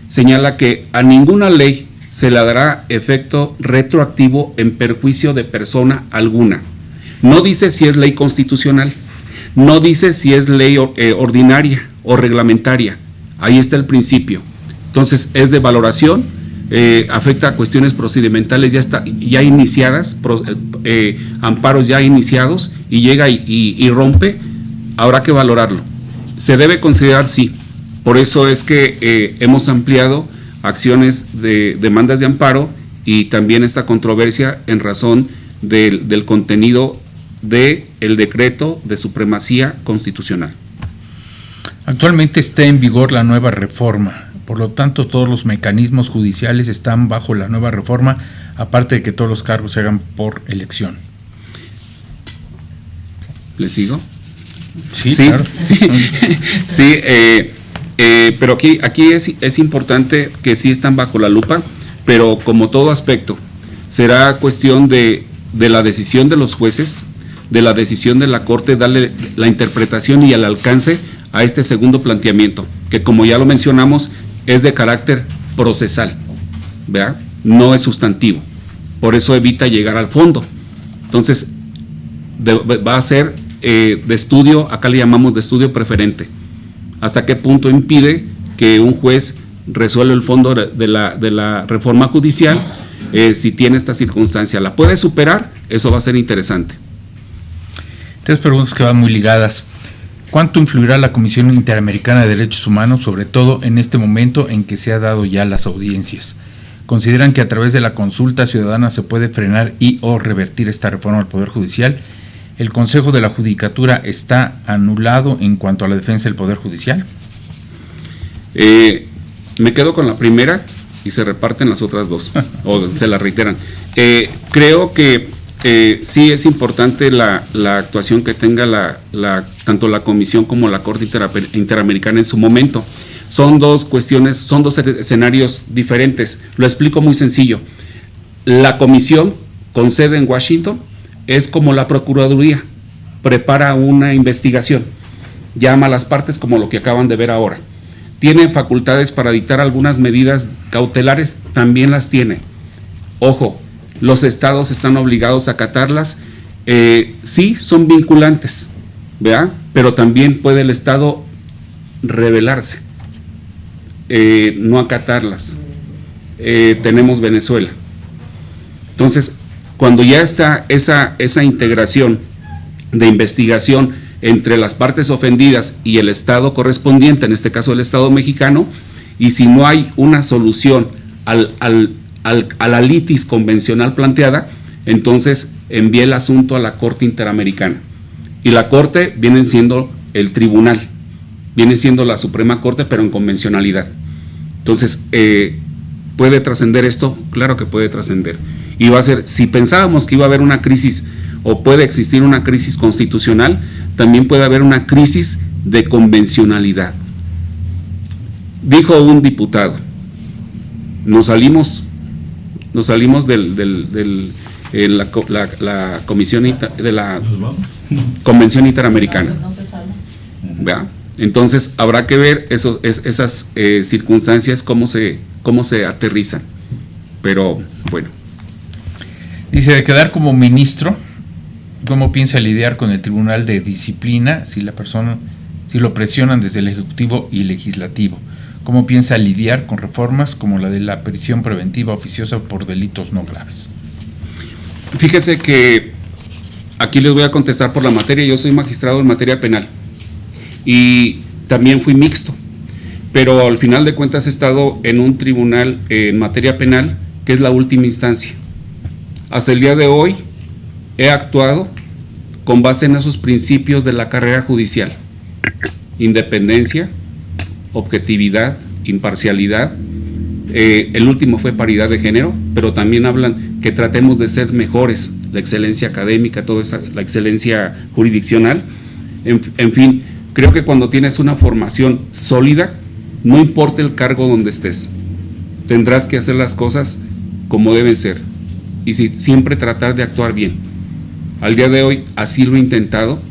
señala que a ninguna ley se le dará efecto retroactivo en perjuicio de persona alguna. No dice si es ley constitucional, no dice si es ley ordinaria o reglamentaria. Ahí está el principio. Entonces es de valoración, afecta a cuestiones procedimentales ya iniciadas, amparos ya iniciados, y llega y rompe, habrá que valorarlo. Se debe considerar, sí. Por eso es que hemos ampliado acciones de demandas de amparo y también esta controversia en razón del contenido del decreto de supremacía constitucional. Actualmente está en vigor la nueva reforma, por lo tanto todos los mecanismos judiciales están bajo la nueva reforma, aparte de que todos los cargos se hagan por elección. ¿Le sigo? Sí, claro. Sí, pero aquí es importante que sí están bajo la lupa, pero como todo aspecto, será cuestión de la decisión de los jueces, de la decisión de la Corte, darle la interpretación y el alcance a este segundo planteamiento, que como ya lo mencionamos, es de carácter procesal, ¿verdad? No es sustantivo, por eso evita llegar al fondo. Entonces, va a ser de estudio, acá le llamamos de estudio preferente. ¿Hasta qué punto impide que un juez resuelva el fondo de la reforma judicial si tiene esta circunstancia? ¿La puede superar? Eso va a ser interesante. Tres preguntas que van muy ligadas. ¿Cuánto influirá la Comisión Interamericana de Derechos Humanos, sobre todo en este momento en que se ha dado ya las audiencias? ¿Consideran que a través de la consulta ciudadana se puede frenar y o revertir esta reforma al Poder Judicial? ¿El Consejo de la Judicatura está anulado en cuanto a la defensa del Poder Judicial? Me quedo con la primera y se reparten las otras dos, o se la reiteran. Creo que sí es importante la actuación que tenga tanto la Comisión como la Corte Interamericana en su momento. Son dos cuestiones, son dos escenarios diferentes. Lo explico muy sencillo. La Comisión, con sede en Washington, es como la Procuraduría, prepara una investigación, llama a las partes como lo que acaban de ver ahora. ¿Tiene facultades para dictar algunas medidas cautelares? También las tiene. Ojo, los estados están obligados a acatarlas, sí, son vinculantes, ¿verdad? Pero también puede el estado rebelarse, no acatarlas. Tenemos Venezuela. Entonces, cuando ya está esa integración de investigación entre las partes ofendidas y el estado correspondiente, en este caso el estado mexicano, y si no hay una solución a la litis convencional planteada, entonces envía el asunto a la Corte Interamericana. Y la Corte viene siendo el tribunal, viene siendo la Suprema Corte, pero en convencionalidad. Entonces, ¿puede trascender esto? Claro que puede trascender. Y va a ser, si pensábamos que iba a haber una crisis o puede existir una crisis constitucional, también puede haber una crisis de convencionalidad. Dijo un diputado, nos salimos la comisión de la Convención Interamericana. No se salva. ¿Verdad? Entonces habrá que ver esas circunstancias cómo se aterrizan. Pero bueno. Dice, de quedar como ministro, ¿cómo piensa lidiar con el Tribunal de Disciplina si lo presionan desde el Ejecutivo y Legislativo? ¿Cómo piensa lidiar con reformas como la de la prisión preventiva oficiosa por delitos no graves? Fíjese que aquí les voy a contestar por la materia. Yo soy magistrado en materia penal y también fui mixto, pero al final de cuentas he estado en un tribunal en materia penal que es la última instancia. Hasta el día de hoy he actuado con base en esos principios de la carrera judicial: independencia, objetividad, imparcialidad. El último fue paridad de género, pero también hablan que tratemos de ser mejores, la excelencia académica, toda esa, la excelencia jurisdiccional. En fin, creo que cuando tienes una formación sólida, no importa el cargo donde estés, tendrás que hacer las cosas como deben ser y siempre tratar de actuar bien. Al día de hoy así lo he intentado.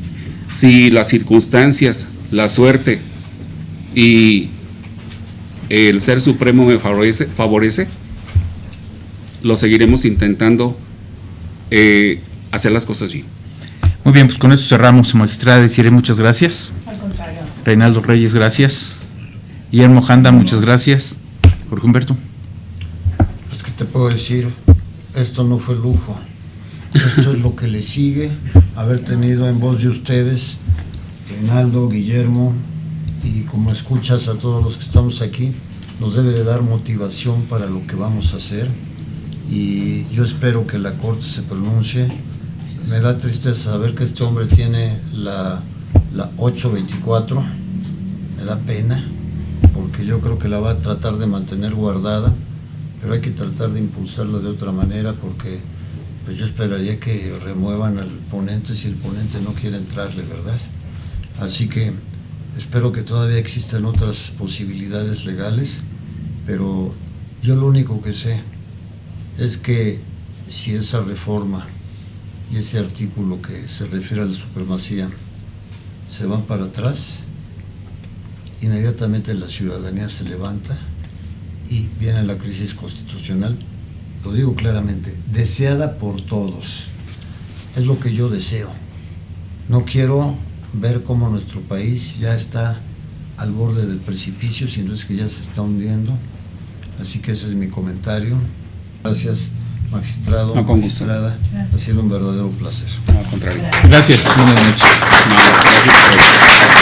Si las circunstancias, la suerte y el Ser Supremo me favorece, lo seguiremos intentando hacer las cosas bien. Muy bien, pues con eso cerramos, magistrada Desiré, muchas gracias. Al contrario. Reinaldo Reyes, gracias. Guillermo Janda, muchas gracias. Jorge Humberto. Pues, ¿qué te puedo decir? Esto no fue lujo. Esto es lo que le sigue haber tenido en voz de ustedes, Reinaldo, Guillermo, y como escuchas a todos los que estamos aquí, nos debe de dar motivación para lo que vamos a hacer, y yo espero que la Corte se pronuncie. Me da tristeza saber que este hombre tiene la 824, me da pena, porque yo creo que la va a tratar de mantener guardada, pero hay que tratar de impulsarla de otra manera, porque pues yo esperaría que remuevan al ponente si el ponente no quiere entrarle, ¿verdad? Así que espero que todavía existan otras posibilidades legales, pero yo lo único que sé es que si esa reforma y ese artículo que se refiere a la supremacía se van para atrás, inmediatamente la ciudadanía se levanta y viene la crisis constitucional, lo digo claramente, deseada por todos. Es lo que yo deseo. No quiero ver cómo nuestro país ya está al borde del precipicio, sino es que ya se está hundiendo. Así que ese es mi comentario. Gracias, magistrado, no, magistrada. Ha sido un verdadero placer. No, al contrario. Gracias, buenas noches. No, gracias.